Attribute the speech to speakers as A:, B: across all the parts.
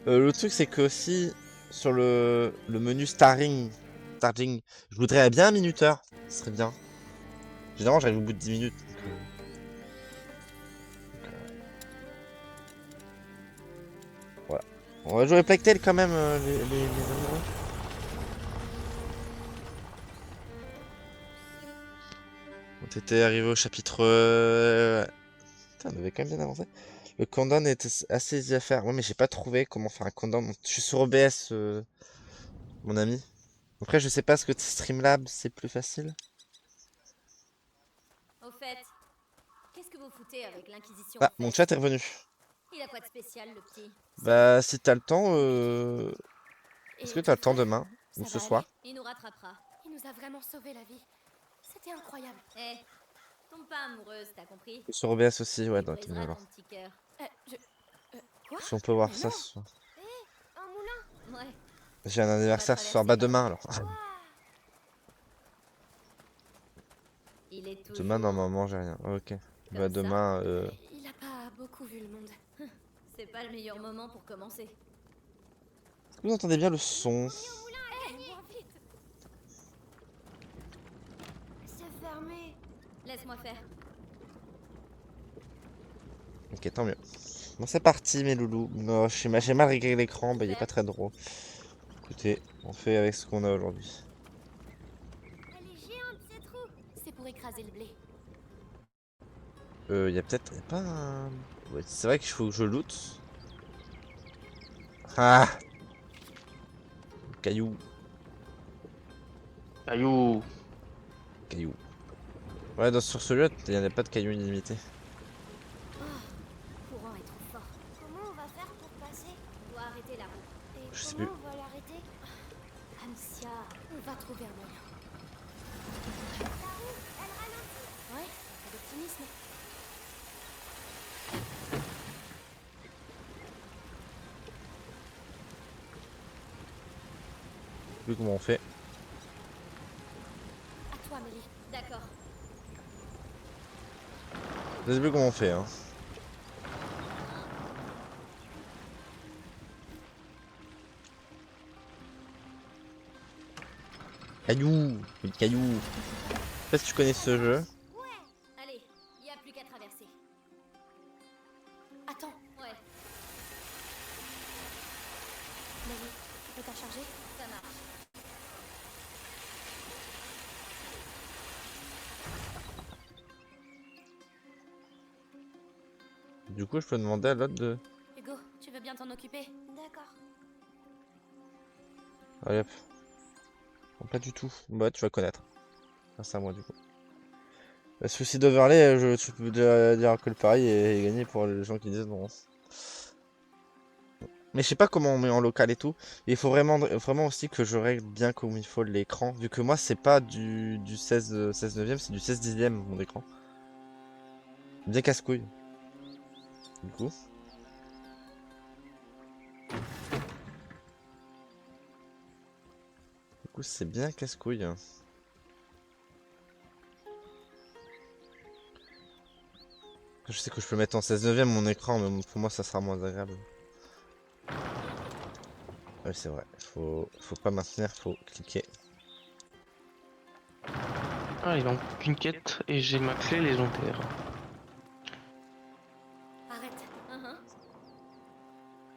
A: Le truc c'est que aussi sur le menu starting, je voudrais bien un minuteur, ce serait bien. Généralement j'arrive au bout de 10 minutes. Voilà. On va jouer Plectel quand même, les amoureux. On était arrivé au chapitre... Putain, on avait quand même bien avancé. Le countdown était assez easy à faire. Ouais, mais j'ai pas trouvé comment faire un countdown. Je suis sur OBS, mon ami. Après, je sais pas ce que Streamlabs c'est plus facile.
B: Au fait, qu'est-ce que vous foutez avec l'Inquisition
A: Ah,
B: en
A: mon
B: fait?
A: chat est revenu.
B: Il a quoi de spécial, le petit?
A: Bah, si t'as le temps, est-ce que
C: Et
A: t'as
C: ton
A: le temps
C: frère,
A: demain ou
C: ça
A: ce
C: va aller?
A: soir?
B: Il nous rattrapera.
C: Il nous a vraiment sauvé la vie. C'était incroyable.
B: Eh, tombe pas amoureuse, t'as compris?
A: Sur OBS aussi, ouais,
B: Tu
A: dans la
B: briseras
A: alors.
B: ton petit cœur.
C: Je... Quoi?
A: Si on peut voir
C: Mais
A: ça
C: non.
A: ce soir.
C: Un moulin.
B: Ouais,
A: J'ai un
B: on va
A: anniversaire ce soir,
B: traverser
A: bah
B: la
A: demain
B: rue.
A: alors.
B: Il est
A: Demain,
B: toujours
A: normalement, j'ai rien. Ok.
B: comme
A: Bah
B: ça.
A: demain,
C: Il a pas beaucoup vu le monde.
B: C'est pas le meilleur moment pour commencer.
A: est-ce que vous entendez bien le son?
C: Moins vite. C'est fermé.
B: Laisse-moi faire.
A: Ok, tant mieux. Bon, c'est parti, mes loulous. Non, j'ai mal réglé l'écran, bah il est pas très drôle. Écoutez, on fait avec ce qu'on a aujourd'hui.
C: Elle est géante cette roue. C'est pour écraser le blé.
A: Y a peut-être pas un... Ouais, c'est vrai qu'il faut que je loot. Ah! Caillou.
D: Ayou.
A: Caillou. Ouais, sur celui-là, il n'y en a pas de cailloux illimité.
B: Le courant est trop fort.
C: Comment on va faire pour passer?
B: On doit arrêter la roue.
C: Et
A: Je sais
C: comment
A: plus.
C: on va l'arrêter?
B: Amicia,
C: On va trouver un moyen. La roue, elle ralentit. Ouais, pas d'optimisme.
A: Vu comment on fait.
C: À toi, Mélie.
B: d'accord.
A: Je sais plus comment on fait, hein. Caillou! Oui, caillou! Je sais pas si tu connais ce jeu.
B: Allez, y a plus qu'à traverser.
C: Attends,
B: Ouais,
C: Mélie, tu peux t'en charger?
B: ça marche.
A: Du coup, je peux demander à l'autre de...
C: Hugo, tu veux bien t'en occuper? D'accord.
A: Allez hop. Non, pas du tout. Bah, tu vas connaître. Grâce à moi, du coup. Le souci d'overlay, tu peux dire que le pari est gagné pour les gens qui disent non. Mais je sais pas comment on met en local et tout. Et il faut vraiment aussi que je règle bien comme il faut l'écran. Vu que moi, c'est pas du 16 neuvième, c'est du 16 dixième mon écran. Bien casse-couille. Du coup. C'est bien casse-couille. Je sais que je peux mettre en 16 neuvième mon écran, mais pour moi, ça sera moins agréable. Oui, c'est vrai. Faut pas maintenir, faut cliquer.
D: Ah, il manque qu'une quête et j'ai ma clé légendaire.
C: Arrête.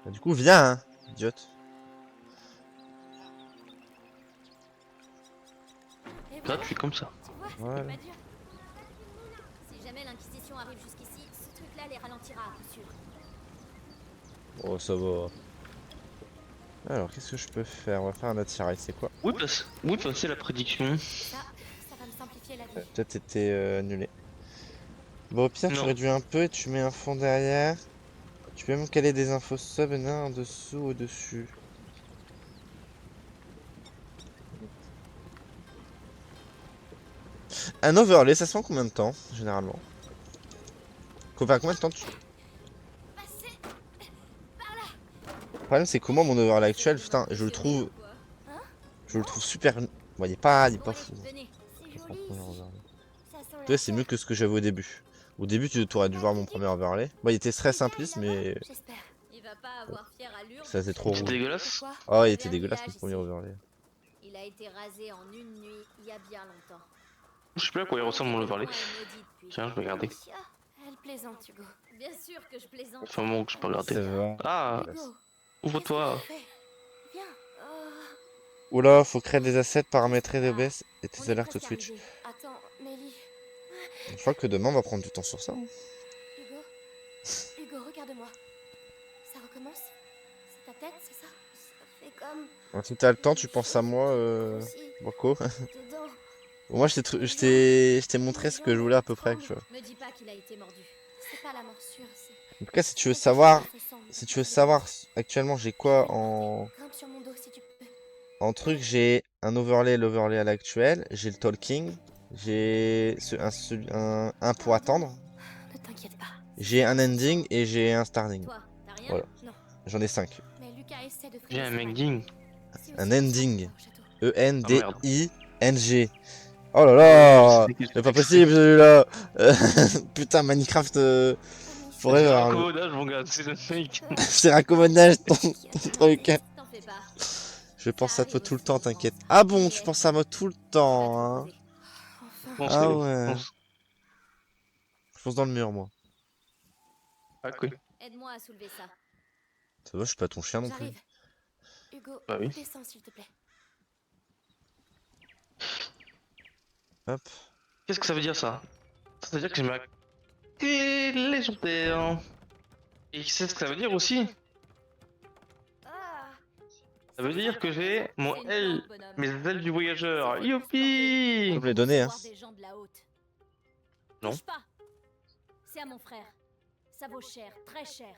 A: Bah, du coup, viens, hein, idiote.
C: Et voilà,
D: Gratuit comme ça.
C: tu vois,
A: Voilà.
C: c'était pas dur.
B: Si jamais l'Inquisition arrive jusqu'ici, ce truc-là les ralentira à coup sûr.
A: Oh, ça va. Alors, qu'est-ce que je peux faire? On va faire un attirail, c'est quoi?
D: Oui, passer la prédiction.
C: Ça va me simplifier la vie.
A: Peut-être été annulé. Bon, au pire, tu
D: Non.
A: réduis un peu et tu mets un fond derrière. Tu peux même caler des infos sub en dessous, au-dessus. Un overlay, ça se fait en combien de temps, généralement? Enfin, combien de temps tu...
C: Passez.
A: Le problème, c'est comment mon overlay actuel, putain, je le trouve super... Bon, il est pas fou.
B: Venez.
C: C'est
A: Je prends
C: joli
A: le premier
C: ici.
A: overlay.
C: Ça sent
A: Toi,
C: la
A: c'est mieux
C: terre.
A: que ce que j'avais au début. Au début, tu aurais dû voir mon premier overlay. Bon, il était très simpliste, mais...
C: J'espère.
B: Il va va pas avoir fière allure.
A: Ça c'est trop
D: C'est
A: rouge.
D: dégueulasse.
C: Pourquoi?
A: Oh, il
B: Le
A: était
B: dernier
A: dégueulasse le
B: village
A: premier
B: ici.
A: overlay.
B: Il a été rasé en une nuit, il y a bien longtemps.
D: Je sais plus à quoi il ressemble mon overlay.
B: Le coin est maudit depuis.
D: Tiens, je vais regarder.
C: Amicia, elle plaisante, Hugo.
B: Bien sûr que je plaisante.
D: Enfin bon, que je peux regarder.
A: C'est vrai.
D: Ah,
C: Hugo, qu'est-ce
D: ouvre-toi.
C: que tu fais? Viens.
A: Oula, faut créer des assets paramétrés
B: Ah,
A: d'OBS et
B: on
A: tes
B: est
A: alertes
B: presque
A: Twitch.
B: arrivé.
C: Attends, Mélie.
A: Je crois que demain on va prendre du temps sur ça. Hein.
C: Hugo, Hugo, regarde-moi. Ça recommence? C'est ta tête, c'est ça? Ça fait comme
A: Si t'as le temps, tu penses à moi,
C: grossi
A: Marco.
C: dedans.
A: Moi, je t'ai montré ce que je voulais à peu près, tu vois.
B: Me dis pas qu'il a été mordu.
C: C'est pas la morsure, c'est.
A: En tout cas, si tu veux
C: quelque chose
A: savoir,
C: qui ressemble.
A: si tu veux savoir actuellement j'ai quoi en
C: Grimpe sur mon dos si tu peux.
A: truc, j'ai un overlay, l'overlay à l'actuel, j'ai le talking, j'ai un pour attendre,
C: Ne t'inquiète pas.
A: j'ai un ending et j'ai un starting.
B: Toi, t'as rien?
A: Voilà.
C: Non,
A: J'en ai 5.
C: mais Lucas essaie de
D: J'ai
C: freiner
D: un
C: sa vague.
D: ending.
C: C'est
A: Un
C: aussi
A: ending.
C: comme ça, au château.
A: ENDING. Oh là là, c'est pas possible celui-là. Putain, Minecraft
C: Amicia,
D: C'est un
A: Forever.
D: raccommodage, mon gars, c'est le mec.
A: C'est raccommodage ton truc.
B: T'en fais pas.
A: Je pense à toi tout le temps, t'inquiète. Ah bon, tu penses à moi tout le temps, hein.
C: Enfin.
D: Bon,
A: Ah
D: c'est-
A: ouais.
D: bon,
A: Je fonce dans le mur, moi.
D: Ah, quoi.
B: Aide-moi à soulever ça.
A: Ça va, je suis pas ton chien non plus.
C: J'arrive. Hugo,
D: Bah oui.
C: descends s'il te plaît.
A: Hop.
D: Qu'est-ce que ça veut dire ça? Ça veut dire que j'ai ma clé légendaire. Et tu sais ce que ça veut dire aussi?
C: Ah,
D: Ça veut dire que j'ai mon
B: C'est une
D: aile,
B: plante, bonhomme.
D: mes ailes du voyageur.
B: C'est
D: Youpi!
A: Je peux me les donner, hein.
B: Voir des gens de la haute.
D: Non.
B: Touche pas. C'est à mon frère. Ça vaut cher, très cher.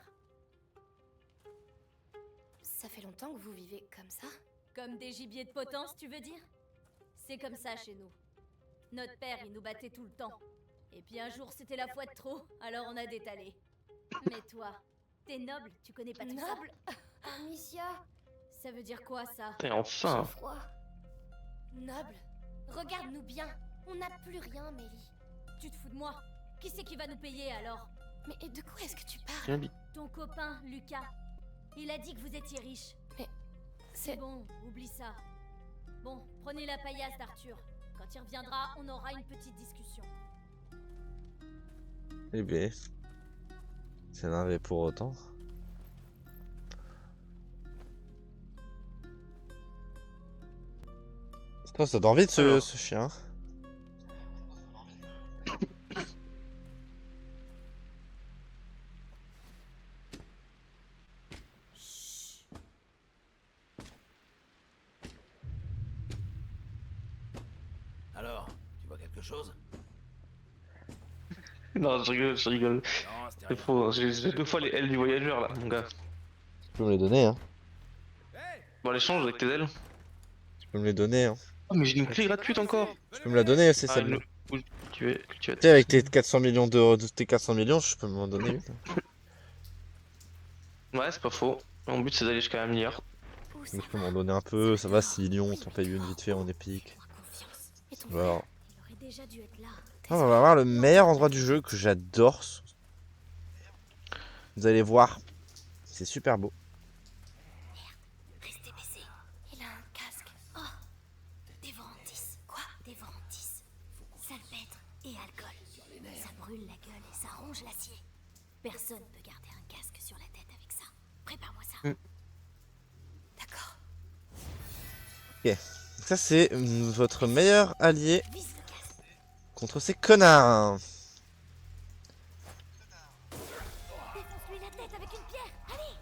C: ça fait longtemps que vous vivez comme ça?
B: Comme des gibiers de potence, tu veux dire? C'est comme ça chez nous. Notre père, il nous battait tout le temps. Et puis un jour, c'était la fois de trop, alors on a détalé. Mais toi, t'es noble, tu connais pas tout ça?
C: Noble? Amicia,
B: Ça veut dire quoi, ça?
D: Et
C: j'ai
D: enfin.
C: froid. Noble, regarde-nous bien. On n'a plus rien, Mélie.
B: Tu te fous de moi? Qui c'est qui va nous payer, alors?
C: Mais de quoi est-ce que tu parles?
D: Bien dit.
B: Ton copain, Lucas. Il a dit que vous étiez riche. C'est
C: C'est...
B: bon, oublie ça. Bon, prenez la paillasse d'Arthur. Quand il reviendra, on aura une petite discussion.
A: Eh bien. Ça n'avait pour autant. Putain, ça donne vite
D: Alors.
A: ce chien.
E: Alors, tu vois quelque chose?
D: Non, je rigole, je rigole.
E: Non, c'était
D: C'est
E: rien.
D: faux, j'ai deux fois les ailes du voyageur là, mon gars.
A: Tu peux me les donner, hein.
D: Bon, allez, change avec tes ailes.
A: Tu peux me les donner, hein.
D: Oh, mais j'ai une clé gratuite encore.
A: Tu peux me la donner, c'est
D: Ah,
A: celle-là.
D: tu es.
A: Tu sais, avec tes 400 millions d'euros, tes 400 millions, je peux m'en donner une.
D: Ouais, c'est pas faux. Mon but c'est d'aller jusqu'à 1 milliard.
C: Où ça
A: Mais je peux
C: va?
A: m'en donner un peu, ça va, 6 millions, t'en payes une vite fait en épique.
C: Fais-moi confiance. Et ton
A: Voilà.
C: frère?
B: Il aurait déjà dû être là.
A: Ah, on va voir le meilleur endroit du jeu que j'adore. Vous allez voir, c'est super beau.
C: Restez baissé. Il a un casque. Oh, Dévorantis. Quoi? Dévorantis. Salpêtre et alcool. Ça brûle la gueule et ça ronge l'acier.
B: Personne peut garder un casque sur la tête avec ça. Prépare-moi ça.
C: D'accord.
A: Ça, c'est votre meilleur allié
B: Vise le casque.
A: contre ces connards.
B: Défonce-lui la tête avec une pierre. Allez.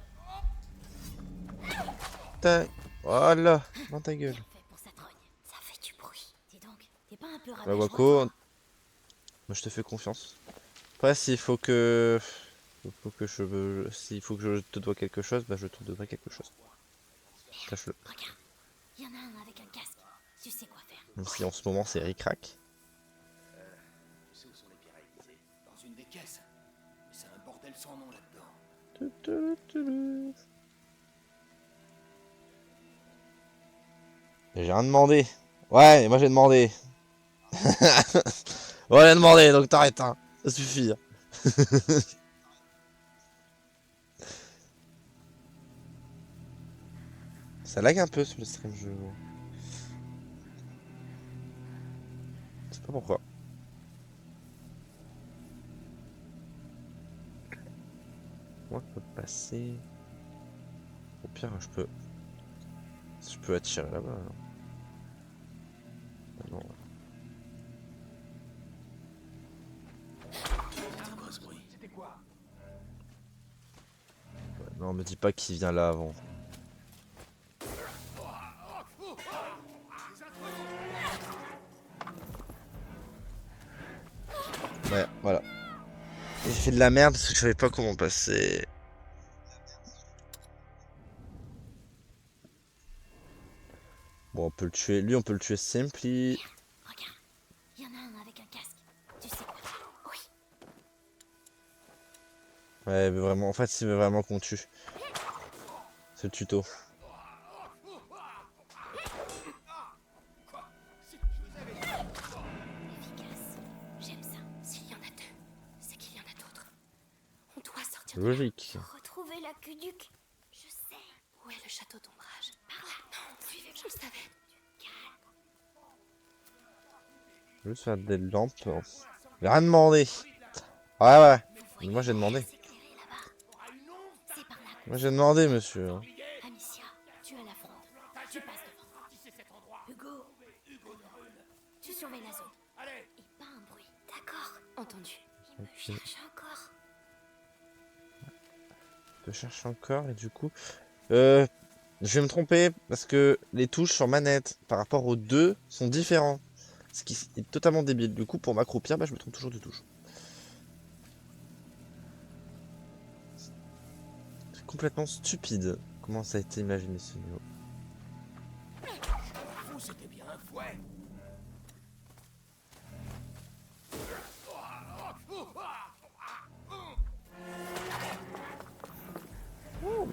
A: Tac. Voilà, dans ta gueule.
B: Bien fait pour sa trogne. Ça fait du bruit. Dis donc, t'es pas un peu
A: Bah,
B: rabat-joie,
A: Wako,
B: toi?
A: moi je te fais confiance. Après, s'il faut que. S'il faut que je te dois quelque chose, bah je te devrai quelque chose. Sache-le.
B: Regarde, il y en a un avec un casque. Tu sais quoi faire.
A: Même si en ce moment c'est ric-rac.
E: Tu sais où sont les pierres à aiguiser? Dans une des caisses. Mais c'est un bordel sans nom là-dedans.
A: J'ai rien demandé. Ouais, et moi j'ai demandé. Ouais, j'ai demandé, donc t'arrêtes, hein. Ça suffit. Ça lag un peu sur le stream, je sais pas pourquoi. Moi, je peux passer. Au pire, je peux attirer là-bas. Ah non.
E: C'était quoi ce bruit? C'était quoi?
A: Ouais, non, me dis pas qu'il vient là avant. Ouais, voilà. J'ai fait de la merde parce que je savais pas comment passer. Bon, on peut le tuer. Lui, on peut le tuer simply.
C: Regarde, il y en a un avec un casque. Tu sais quoi? Oui.
A: Ouais, mais vraiment, en fait, il veut vraiment qu'on tue. C'est le tuto.
C: Efficace. J'aime ça. S'il y en a deux, c'est qu'il y en a d'autres. On doit sortir de là.
A: Logique.
C: Retrouver la Cuduc. Je sais. Où est le château d'ombrage? Par là. Non, suivez-moi. Je le savais.
A: Juste faire des lampes. J'ai rien demandé. Ouais, ouais. Mais moi, j'ai demandé.
C: S'éclairer là-bas. C'est par là.
A: Moi, j'ai demandé, monsieur.
C: Amicia, tu as la fronde. Tu passes devant. Hugo. Tu surveilles la zone. Et pas un bruit. D'accord. Entendu. Il me cherche encore.
A: Je cherche encore et du coup... je vais me tromper parce que les touches sur manette par rapport aux deux sont différents. Ce qui est totalement débile. Du coup, pour m'accroupir, bah, je me trompe toujours de touche. C'est complètement stupide comment ça a été imaginé ce niveau.
E: Vous, c'était bien un fouet.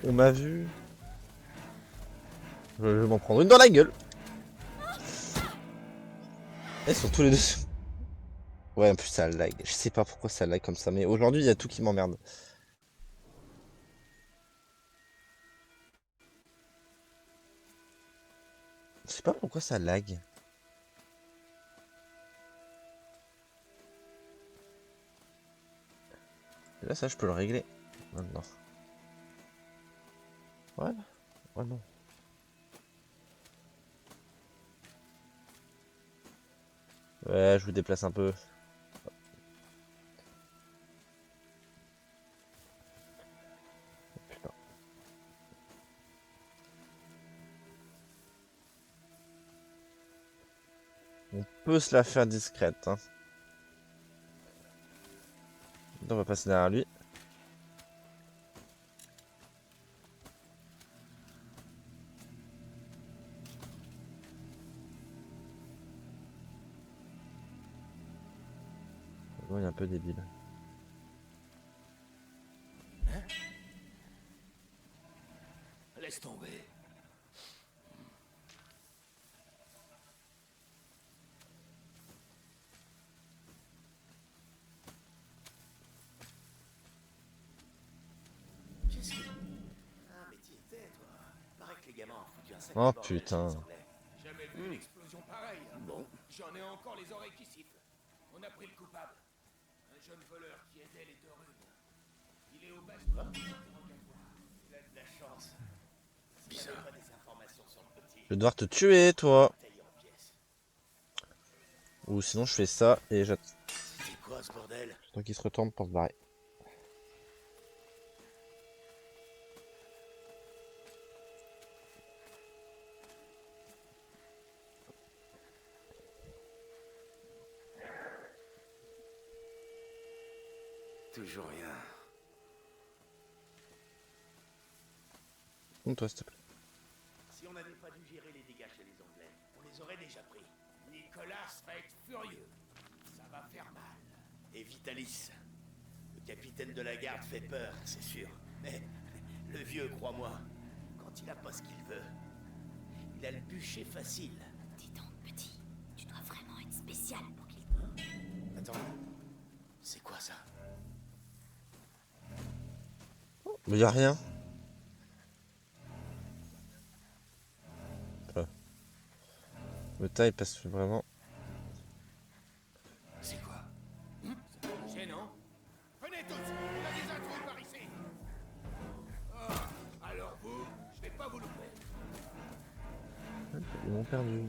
A: On m'a vu. Je vais m'en prendre une dans la gueule. Ils sont tous les deux. Ouais, en plus ça lag. Je sais pas pourquoi ça lag comme ça, mais aujourd'hui il y a tout qui m'emmerde. Je sais pas pourquoi ça lag. Et là, ça, je peux le régler. Maintenant. Ouais. Ouais, non. Ouais, je vous déplace un peu. Oh, putain. On peut se la faire discrète, hein. On va passer derrière lui. Bon, il est un peu débile.
E: Laisse tomber. Qu'est-ce que... Ah, mais t'y étais, toi. Paraît que les gamins ont foutu un sacré
A: Oh
E: bordel chez
A: putain.
E: les Anglais. Jamais vu une explosion pareille. Bon. J'en ai encore les oreilles qui sifflent. On a pris le coupable. Un jeune voleur qui aidait les deux rues. Il est au bastion du interrogatoire. Il a de la chance. Bizarre. Pas des informations sur le petit.
A: Je vais devoir te tuer, toi.
E: Taillé en pièces.
A: Ou sinon, je fais ça et j'attends
E: C'est quoi ce bordel?
A: qu'il se retourne pour se barrer.
E: Toujours rien.
A: Compte-toi, s'il te plaît.
E: Si on n'avait pas dû gérer les dégâts chez les Anglais, on les aurait déjà pris. Nicolas va être furieux. Ça va faire mal. Et Vitalis. Le capitaine de la garde fait peur, c'est sûr. Mais le vieux, crois-moi, quand il a pas ce qu'il veut, il a le bûcher facile.
C: Dis donc, petit, tu dois vraiment être spécial pour qu'il...
E: Attends. C'est quoi ça?
A: Mais y a rien. Le tas il passe vraiment.
E: C'est quoi? Gênant. Venez tous, on a des infos par ici. Ah, alors vous, je vais pas vous louper.
A: Ils m'ont perdu.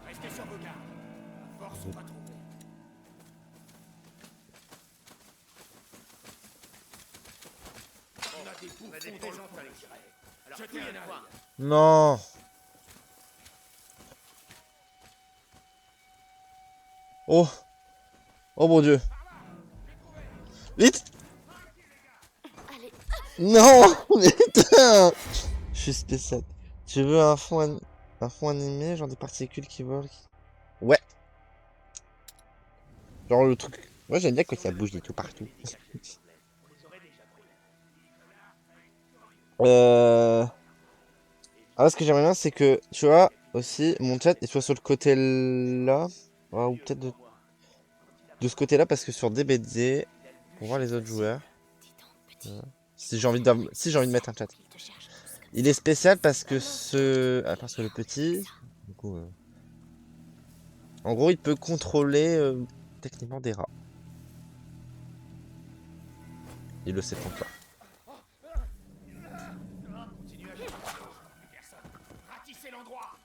E: Restez sur vos gardes. À force, on va trouver. On a des bouffons des gens à tirer. Alors jetez un œil.
A: Non. Oh. Oh mon dieu. Vite.
C: Allez,
A: Non. Mais putain. Je suis spécial. Tu veux un fond animé, genre des particules qui volent? Ouais. Genre le truc. Moi j'aime bien quand ça bouge et tout partout. Ah, ce que j'aimerais bien, c'est que, tu vois, aussi, mon chat, il soit sur le côté là. Ouais, ou peut-être de ce côté-là, parce que sur DBD, pour voir les autres joueurs,
C: dis donc, petit.
A: si j'ai envie de mettre un chat.
C: Il te cherche tous comme
A: Il est spécial parce que parce que le petit, du coup, en gros, il peut contrôler techniquement des rats. Il le sait pas encore.
E: Continuez à chercher. Personne. Ratissez l'endroit.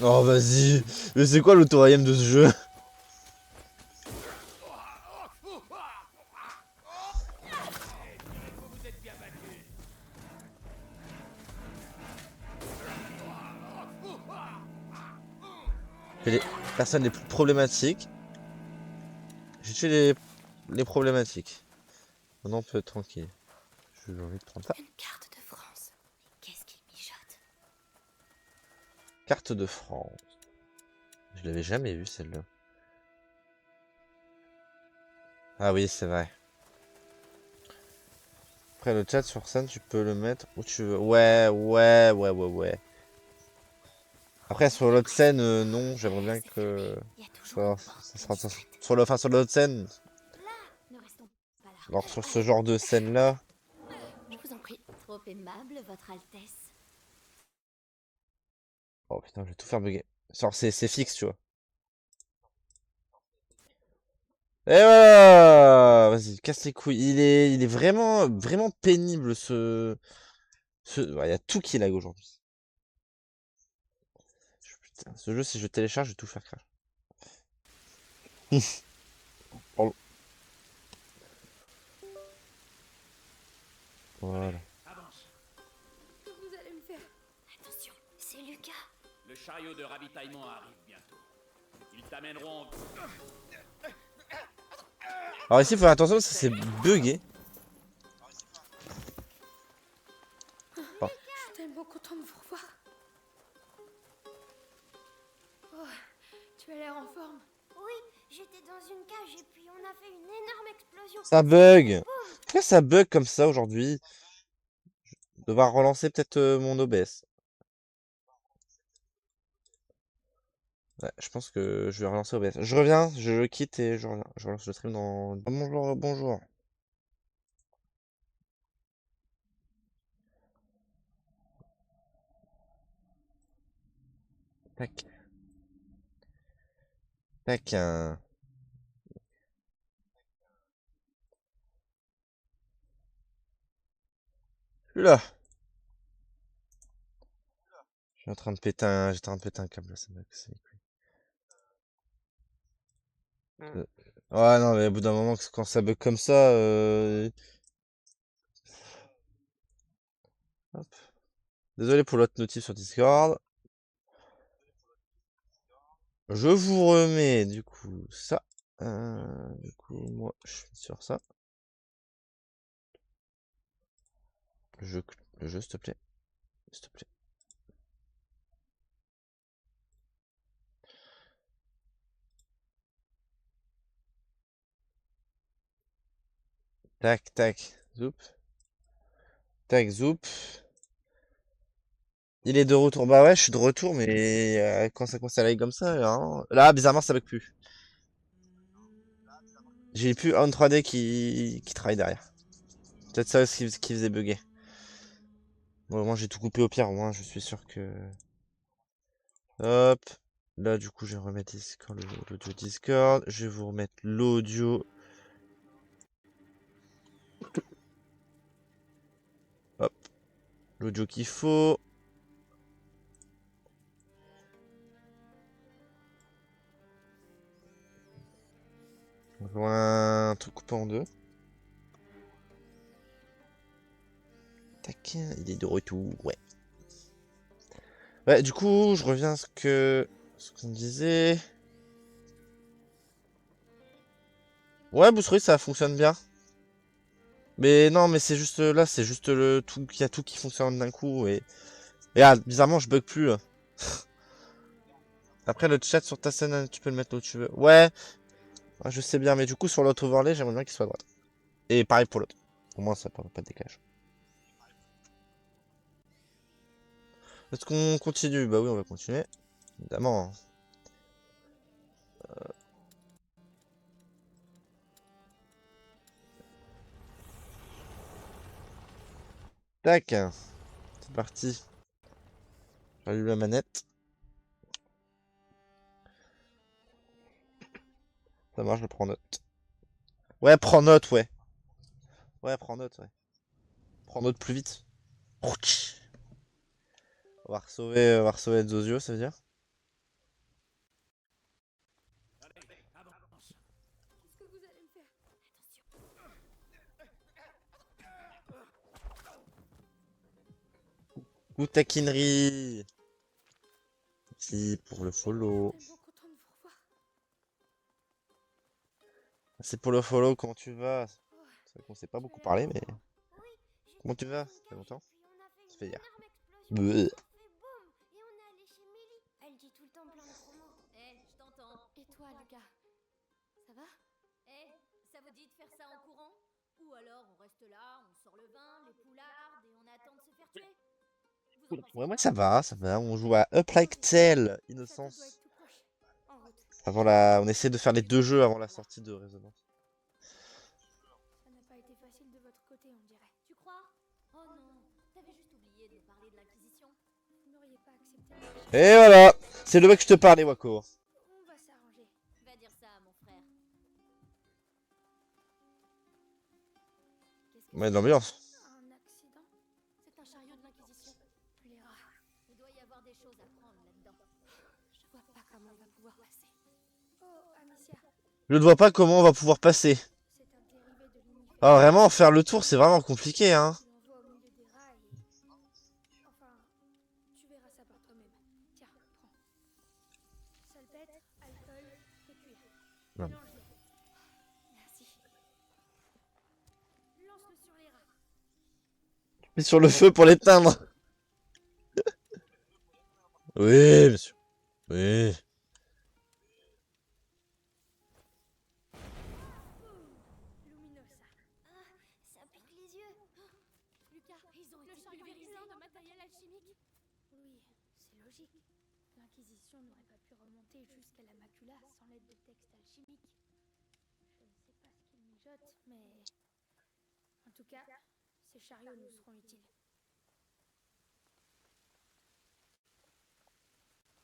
A: Oh, vas-y. Mais c'est quoi l'autorayem de ce jeu?
E: Vous êtes bien battus.
A: C'est les personnes les plus problématiques. J'ai tué les problématiques. Maintenant, on peut être tranquille. J'ai envie de prendre ça.
C: une carte de France. Qu'est-ce qu'il mijote?
A: Carte de France. Je l'avais jamais vue celle-là. Ah oui, c'est vrai. Après le chat sur scène, tu peux le mettre où tu veux. Ouais. Après sur l'autre scène, non, j'aimerais bien que
C: Il y a toujours
A: ça sera sur sur l'autre scène.
C: Ne restons pas là.
A: Alors sur ce genre de scène là.
C: Je vous en prie. Trop aimable, Votre Altesse.
A: Oh putain, je vais tout faire bugger. Genre c'est fixe, tu vois. Et voilà! Vas-y, casse les couilles. Il est vraiment pénible ouais, y a tout qui lag aujourd'hui. Putain, ce jeu, si je télécharge, je vais tout faire crash. Pardon. Voilà.
E: Avance.
C: Que vous allez me faire? Attention, c'est Lucas.
E: Le chariot de ravitaillement arrive bientôt. Ils t'amèneront.
A: Alors ici, il faut faire attention, ça c'est bugué. Oh.
C: Je suis tellement content de vous revoir. Oh, tu as l'air en forme.
F: Oui, j'étais dans une cage et puis on a fait une énorme explosion.
A: Ça bug. Pourquoi ça bug comme ça aujourd'hui? Je vais devoir relancer peut-être mon OBS. Ouais, je pense que je vais relancer OBS. Je reviens, je quitte et je reviens. Je relance le stream dans... Oh, bonjour, bonjour. Tac. Tac. Je suis là. J'étais en train de péter un câble là, ça m'a cassé les couilles. Ouais, non, mais au bout d'un moment, quand ça bug comme ça, hop. Désolé pour l'autre notif sur Discord. Je vous remets du coup ça. Du coup, moi, je suis sur ça. Le jeu, s'il te plaît. S'il te plaît. Tac, tac, zoup. Tac, zoup. Il est de retour. Bah ouais, je suis de retour, mais quand ça commence à aller comme ça, là, bizarrement, ça bug plus. J'ai plus On 3D qui travaille derrière. Peut-être ça aussi qui faisait bugger. Bon, moi j'ai tout coupé au pire, au moins je suis sûr que... Hop. Là, du coup, je vais remettre Discord, l'audio Discord. Je vais vous remettre l'audio. Hop. L'audio qu'il faut. On voit un truc coupé en deux. Tac, il est de retour, ouais. Ouais, du coup, je reviens à ce qu'on disait. Ouais, Bousserie, ça fonctionne bien. Mais non, mais c'est juste là, c'est juste le tout, il y a tout qui fonctionne d'un coup et regarde, bizarrement, je bug plus. Après, le chat sur ta scène, hein, tu peux le mettre où tu veux. Ouais, je sais bien, mais du coup, sur l'autre overlay, j'aimerais bien qu'il soit à droite. Et pareil pour l'autre. Au moins, ça permet pas de décalage. Est-ce qu'on continue? Bah oui, on va continuer. Évidemment. Tac. C'est parti. J'allume la manette. Ça marche, je prends note. Ouais, prends note, ouais. Ouais, prends note, ouais. Prends note plus vite. Ouch. On va ressauver Zozio, ça veut dire?
C: Qu'est-ce que vous allez me faire?
A: Ou taquinerie. Merci pour le follow.
C: Tellement content de vous revoir.
A: C'est pour le follow, comment tu vas? C'est vrai qu'on s'est pas beaucoup parlé, mais...
F: Oui,
A: Comment tu
F: j'étais
A: vas?
F: dans
A: Ça
F: une
A: fait
F: cage
A: longtemps?
F: et puis on a fait
A: Ça fait
F: une
A: hier.
F: énorme explosion.
A: Bleu.
F: Ça fait boum et on est allé chez Millie. Elle dit tout le temps plein de gros mots.
B: Je t'entends.
C: Et toi, Lucas? Ça va?
B: Ça vous dit de faire ça en courant? Ou alors on reste là, on sort le vin, les poulardes et on attend de se faire tuer? Vous en pensez
A: Ouais, moi
B: quoi?
A: ça va, ça va. On joue à Up Like Tail,
C: Le château doit
A: Innocence.
C: être tout proche. En route.
A: On essaie de faire les deux jeux avant la sortie de Résonance.
C: Ça n'a pas été facile de votre côté, on dirait.
B: Tu crois? Oh non, t'avais juste oublié de me parler de l'Inquisition.
C: Vous n'auriez pas accepté.
A: Et voilà! C'est le mec que je te parlais, Wako.
C: On va s'arranger.
B: Va dire ça à mon frère.
C: Qu'est-ce que
A: Ouais, de l'ambiance.
C: Un accident?
B: C'est un chariot de l'Inquisition.
C: Les rats.
B: Il doit y avoir des choses à prendre là-dedans.
C: Je vois pas comment on va pouvoir passer. Oh, Amicia.
A: Je ne vois pas comment on va pouvoir passer.
C: C'est un dérivé de l'univers.
A: Ah, vraiment, faire le tour, c'est vraiment compliqué, hein.
C: Tu l'envoies au milieu des rats et... Enfin, tu verras ça par toi-même. Tiens, prends. Salpêtre, alcool et cuir.
A: Non.
C: Mélange-les. Merci. Lance-le sur les rats.
A: Mets sur le feu pour l'éteindre. Oui, monsieur. Oui.
C: Luminosa.
F: Ah, ça pique les yeux.
C: Lucas, ils ont été pulvérisés de matériel alchimique. Oui, c'est logique. L'Inquisition n'aurait pas pu remonter jusqu'à la macula sans l'aide de textes alchimiques. Je ne sais pas ce qu'ils mijotent, mais... En tout cas, ces chariots nous seront utiles.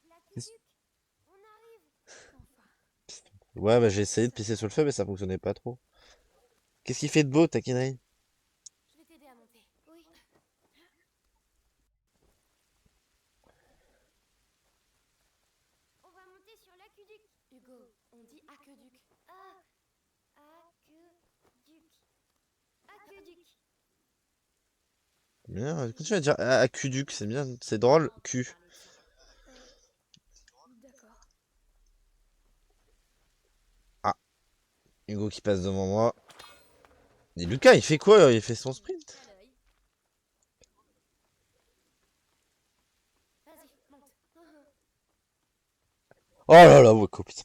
F: L'aqueduc, on arrive.
C: Enfin,
A: Ouais, bah j'ai essayé de pisser sur le feu, mais ça fonctionnait pas trop. Qu'est-ce qu'il fait de beau, taquinerie?
C: je vais t'aider à monter.
F: Oui. On va monter sur l'aqueduc.
C: Hugo, on dit aqueduc.
F: Ah, aqueduc. Aqueduc.
A: Bien, continue à dire Aqueduc, c'est bien, c'est drôle, cul.
C: D'accord.
A: Hugo qui passe devant moi. Et Lucas, il fait quoi? Il fait son sprint?
B: À l'œil.
C: Vas-y, monte.
A: Oh là là, Wako, putain.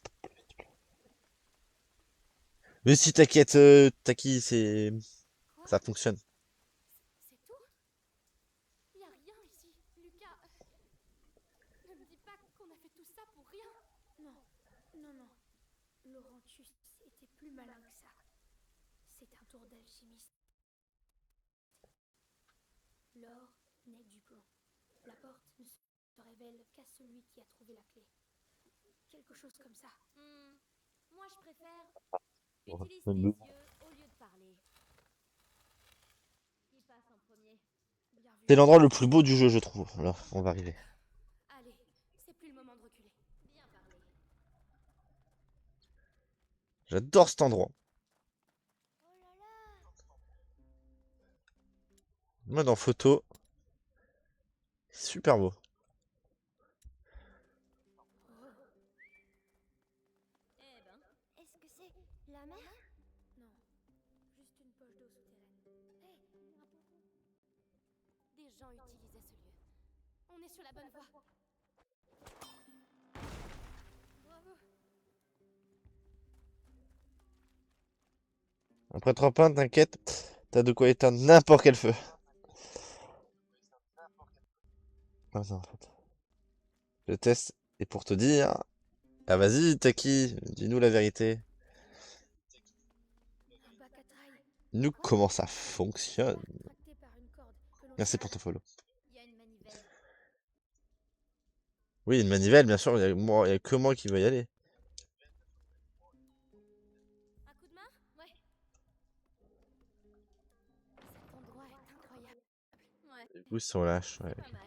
A: Mais si t'inquiète, Taki, c'est...
C: Quoi?
A: Ça fonctionne.
C: C'est tout? Y a rien ici. Lucas, ne me dis pas qu'on a fait tout ça pour rien. Non, non, non. Laurentius était plus malin que ça. C'est un tour d'alchimiste. L'or n'est que du plomb. La porte ne se révèle qu'à celui qui a trouvé la clé. Quelque chose comme ça.
B: Moi, je préfère.
A: Bon,
B: Utilise tes
A: bonne
B: yeux au lieu de parler. Qui passe en premier?
C: Bien vu.
A: C'est l'endroit le plus beau du jeu, je trouve. Là, on va arriver.
C: Allez, c'est plus le moment de reculer.
B: Bien parlé.
A: J'adore cet endroit.
F: Oh là là.
A: Mode en photo. Super beau.
B: Eh ben,
F: Est-ce que c'est la mer?
C: Non, juste une poche d'eau souterraine. Hé, des gens utilisaient ce lieu. On est sur la bonne voie. Bravo.
A: Après 3 pains, t'inquiète, t'as de quoi éteindre n'importe quel feu. Ah, non, en fait. Le test est pour te dire. Ah, vas-y, Taki, dis-nous la vérité.
C: Un bac à traille.
A: Dis-nous
C: Quoi?
A: comment ça fonctionne.
C: Tracté par une corde que l'on
A: Merci
C: tire
A: pour
C: à
A: ton follow.
B: il y a une manivelle.
A: Oui, une manivelle, bien sûr, il y a que moi qui veux y aller.
B: Un coup de main? Ouais.
C: Cet endroit est incroyable.
B: Ouais,
A: Du coup, si on lâche, ouais.
B: c'est pas mal.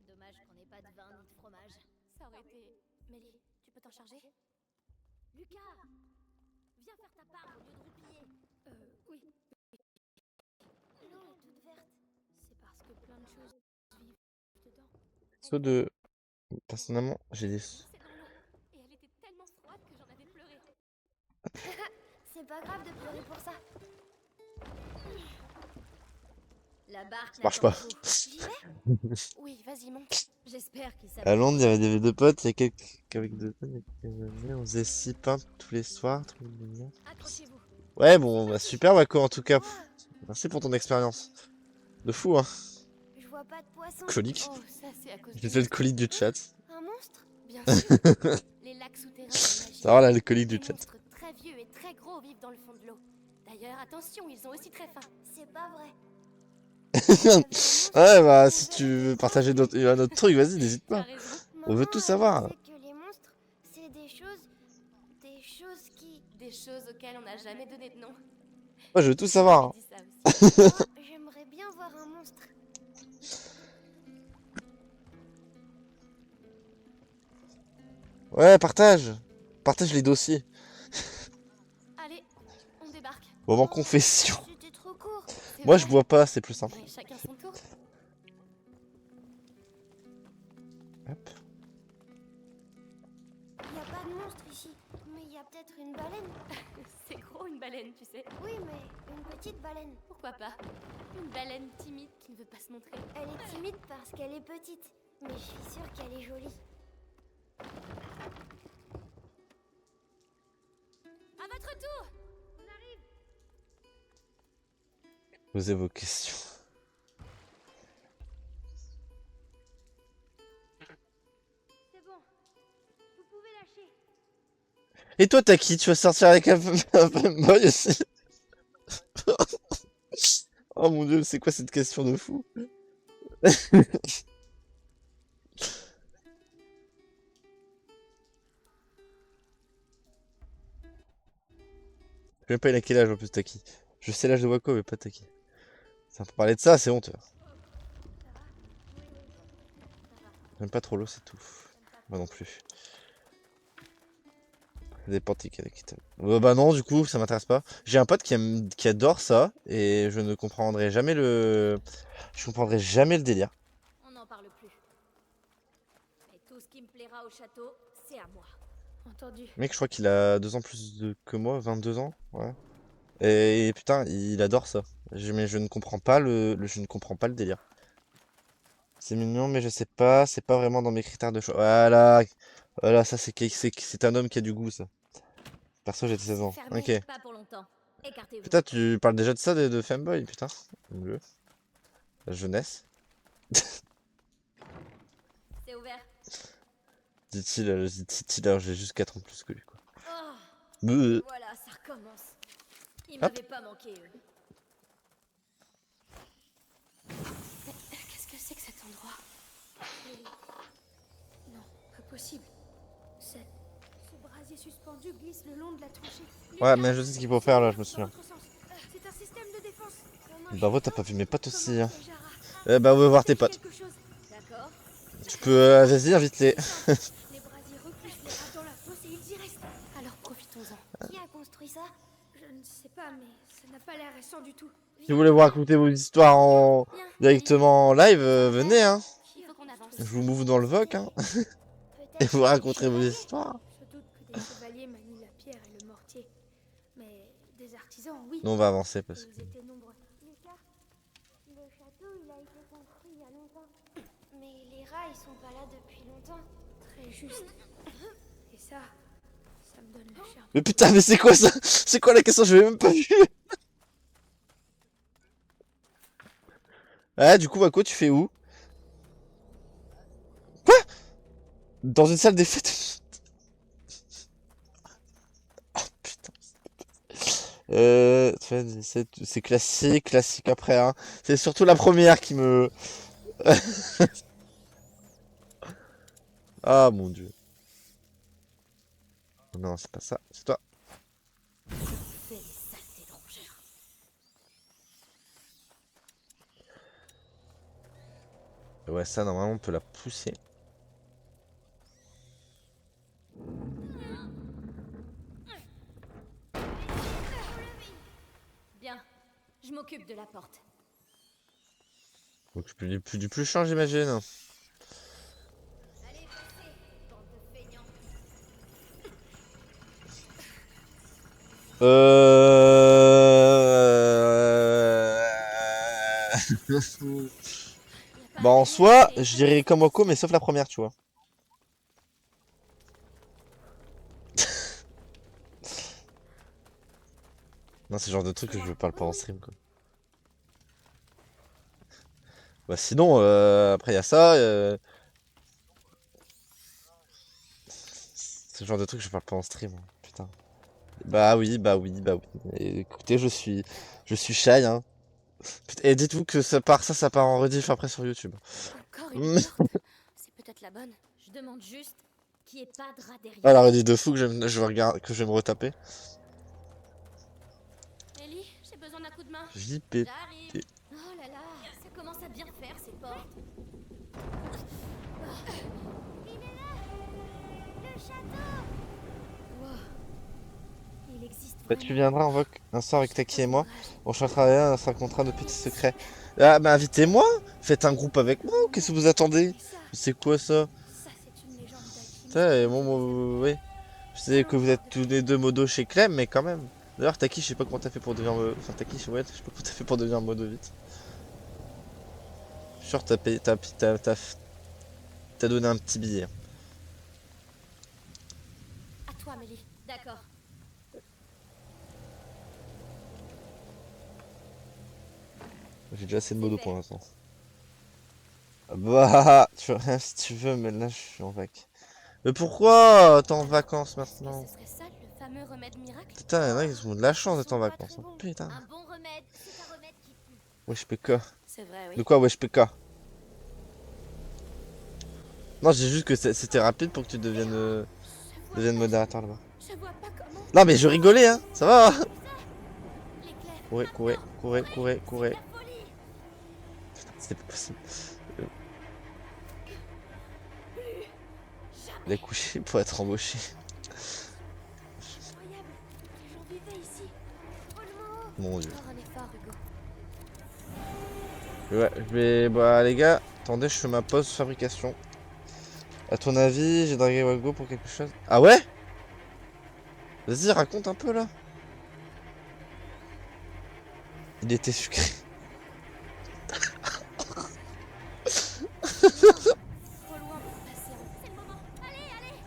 B: Dommage qu'on n'ait pas de vin ni de fromage.
C: Ça aurait été... Mélie, tu peux t'en charger?
B: Lucas! Viens faire ta part au lieu de roupiller.
C: Oui.
F: L'eau est toute verte.
C: C'est parce que plein de choses vivent dedans.
A: Saut de... Personnellement, j'ai des...
C: Glissée dans l'eau. Et elle était tellement froide que j'en avais pleuré.
F: C'est pas grave de pleurer pour ça.
B: La barque
A: Ça marche
B: n'attend
A: pas.
B: que vous.
F: J'y vais?
C: Oui, vas-y, monte.
B: J'espère qu'il
A: À
B: s'appelle.
A: Londres, il y avait des deux potes, il y a quelques... qu'avec deux potes, on faisait 6 pains tous les soirs.
B: Accrochez-vous.
A: Ouais, bon, bah, super, Wako, en tout cas.
F: Quoi?
A: Merci pour ton expérience. De fou, hein.
F: Je vois pas de poisson.
A: Colique.
C: Oh, ça c'est à cause
A: J'ai
C: du
A: fait le
C: monstre.
A: colique du chat.
F: Un monstre?
C: Bien sûr. Les lacs souterrains sont magiques.
A: Ça va, là, le colique
C: Des
A: du chat.
C: monstres très vieux et très gros vivent dans le fond de l'eau. D'ailleurs, attention, ils sont aussi très fins.
F: C'est pas vrai.
A: Ouais, bah, si tu veux partager un autre truc, vas-y, n'hésite
C: T'as
A: pas.
C: raison.
A: On veut tout savoir.
F: Elle disait que les monstres, c'est des choses qui...
C: Des choses auxquelles on n'a jamais donné de nom.
A: Moi, je veux tout
C: Elle
A: savoir.
C: dit ça aussi.
F: Moi, j'aimerais bien voir un monstre.
A: Ouais, partage. Partage les dossiers.
C: Allez, on débarque.
A: Moment confession.
F: C'était trop court.
C: C'est
A: Moi,
C: vrai.
A: je bois pas, c'est plus simple.
C: Mais chacun son tour.
A: Hop.
F: Il y a pas de monstre ici, mais il y a peut-être une baleine.
C: C'est gros une baleine, tu sais.
F: Oui, mais une petite baleine.
C: Pourquoi pas? Une baleine timide qui ne veut pas se montrer.
F: Elle est timide parce qu'elle est petite, mais je suis sûre qu'elle est jolie.
B: À votre tour!
A: Posez vos questions.
F: C'est bon. Vous pouvez lâcher.
A: Et toi, t'as qui? Tu vas sortir avec un fanboy aussi? Oh mon dieu, c'est quoi cette question de fou? Je sais même pas il a quel âge en plus, Taki. Je sais l'âge de Wako, mais pas Taki. Ça, pour parler de ça, c'est honteux. J'aime pas trop l'eau, c'est tout. Moi non plus. Ça dépend de qui bah non, du coup, ça m'intéresse pas. J'ai un pote qui adore ça, et je ne comprendrai jamais le... Je comprendrai jamais le délire.
B: On n'en parle plus. Mais tout ce qui me plaira au château, c'est à moi.
C: Entendu.
A: Mec, je crois qu'il a 2 ans plus que moi, 22 ans, ouais. Et putain, il adore ça. Mais je ne comprends pas je ne comprends pas le délire. C'est mignon, mais je sais pas, c'est pas vraiment dans mes critères de choix. Voilà, voilà, ça c'est un homme qui a du goût, ça. Perso, j'étais 16 ans.
B: Fermé,
A: Ok.
B: pas pour longtemps. Écartez-vous.
A: Putain, tu parles déjà de ça, de Femboy, putain. Mieux. La jeunesse,
B: C'est ouvert.
A: dit-il, alors j'ai juste 4 ans de plus que lui, quoi.
B: Oh,
A: Beuh.
B: voilà, ça recommence. Ils
A: Hop.
B: m'avaient pas manqué, eux.
C: Qu'est-ce que c'est que cet endroit? le long de la tranchée.
A: Ouais, mais je sais ce qu'il faut faire là, je me souviens.
C: C'est un système de défense.
A: Bah, ouais, t'as pas vu mes potes aussi, hein.
C: Jara,
A: Eh bah, on va voir tes potes.
C: quelque chose.
B: D'accord.
A: Tu peux, vas-y, invite-les.
C: Les brasiers repoussent les rats dans la fosse et ils y restent. Alors profitons-en.
F: Qui a construit ça?
C: Je ne sais pas, mais ça n'a pas l'air récent du tout.
A: Si vous voulez vous raconter vos histoires en directement en live, venez, hein.
B: Il faut qu'on avance.
A: Je vous move dans le VOC, hein. Et
F: Peut-être.
A: vous raconterez vos histoires.
C: Je doute que des chevaliers manient la pierre et le mortier. Mais des artisans, oui.
A: Nous, on va avancer
C: Et
A: parce que...
C: ils étaient nombreux.
F: Lucas, le château, il a été construit il y a longtemps. Mais les rats, ils sont pas là depuis longtemps.
C: Très juste. Et ça me donne la chair.
A: Mais putain, mais c'est quoi ça? C'est quoi la question? Je l'ai même pas vu. Ah, du coup, Wako, tu fais où? Quoi? Dans une salle des fêtes? Oh putain. C'est classique après, hein. C'est surtout la première qui me... Ah mon dieu. Non, c'est pas ça, c'est toi.
B: Fais les saletés de rongeurs.
A: Ouais, ça, normalement, on peut la pousser.
B: Bien. Je m'occupe de la porte.
A: Donc, du plus chiant, j'imagine.
B: Allez, passez, bande de feignants.
A: Bah, en soi, je dirais comme Oko, mais sauf la première, tu vois. Non, c'est le genre de truc que je parle pas en stream, quoi. Bah, sinon, après, il y a ça. C'est le genre de truc que je parle pas en stream, hein, putain. Bah oui, bah oui, bah oui. Et écoutez, je suis shy, hein. Et dites-vous que ça part en rediff après sur YouTube.
C: Encore une porte. C'est peut-être la bonne.
B: Je demande juste qu'il n'y ait pas de rat derrière.
A: Ah, la rediff de fou que je vais regarder, que je vais me retaper.
C: Ellie, j'ai besoin d'un coup de main.
A: JP.
B: J'arrive. Oh là là, ça commence à bien faire ces portes.
F: Le château!
C: Wow. Il existe
A: Bah, tu
C: vraiment.
A: viendras, on voit un soir avec Taki et moi. On chantera rien, on se racontera nos petits secrets. Ah, bah invitez-moi! Faites un groupe avec moi ou qu'est-ce que vous attendez?
C: Et ça,
A: C'est quoi ça?
C: c'est une légende d'alchimie.
A: Ça, et oui. Je sais que vous êtes tous les deux modos chez Clem, mais quand même. D'ailleurs, Taki, je sais pas comment t'as fait pour devenir... Enfin, Taki, ouais, je sais pas comment t'as fait pour devenir modo vite. Je suis sûr que t'as donné un petit billet.
C: À toi, Mélie.
B: D'accord.
A: J'ai déjà assez de modos pour l'instant. Bah, tu fais rien si tu veux, mais là, je suis en vac. Mais pourquoi t'es en vacances maintenant?
C: Ce serait ça, le fameux remède miracle?
A: Putain, y'en a qui ont de la chance d'être en vacances. Hein. Putain.
B: Un bon remède, c'est un remède qui pue.
A: Wesh PK.
C: C'est vrai, oui.
A: De quoi wesh PK? Non, j'ai juste que c'était rapide pour que tu deviennes modérateur là-bas.
C: Je vois pas comment.
A: Non mais je rigolais hein, ça va?
C: L'éclair.
A: Courez. C'est pas possible. Il a couché pour être embauché.
C: Incroyable. Les gens vivaient ici.
A: Mon dieu.
C: Encore un effort, Hugo.
A: Ouais, je vais... Bah les gars, attendez, je fais ma pause fabrication. À ton avis, j'ai dragué Wago pour quelque chose? Ah ouais? Vas-y, raconte un peu là. Il était sucré.
C: Trop loin pour passer en... C'est le moment. Allez.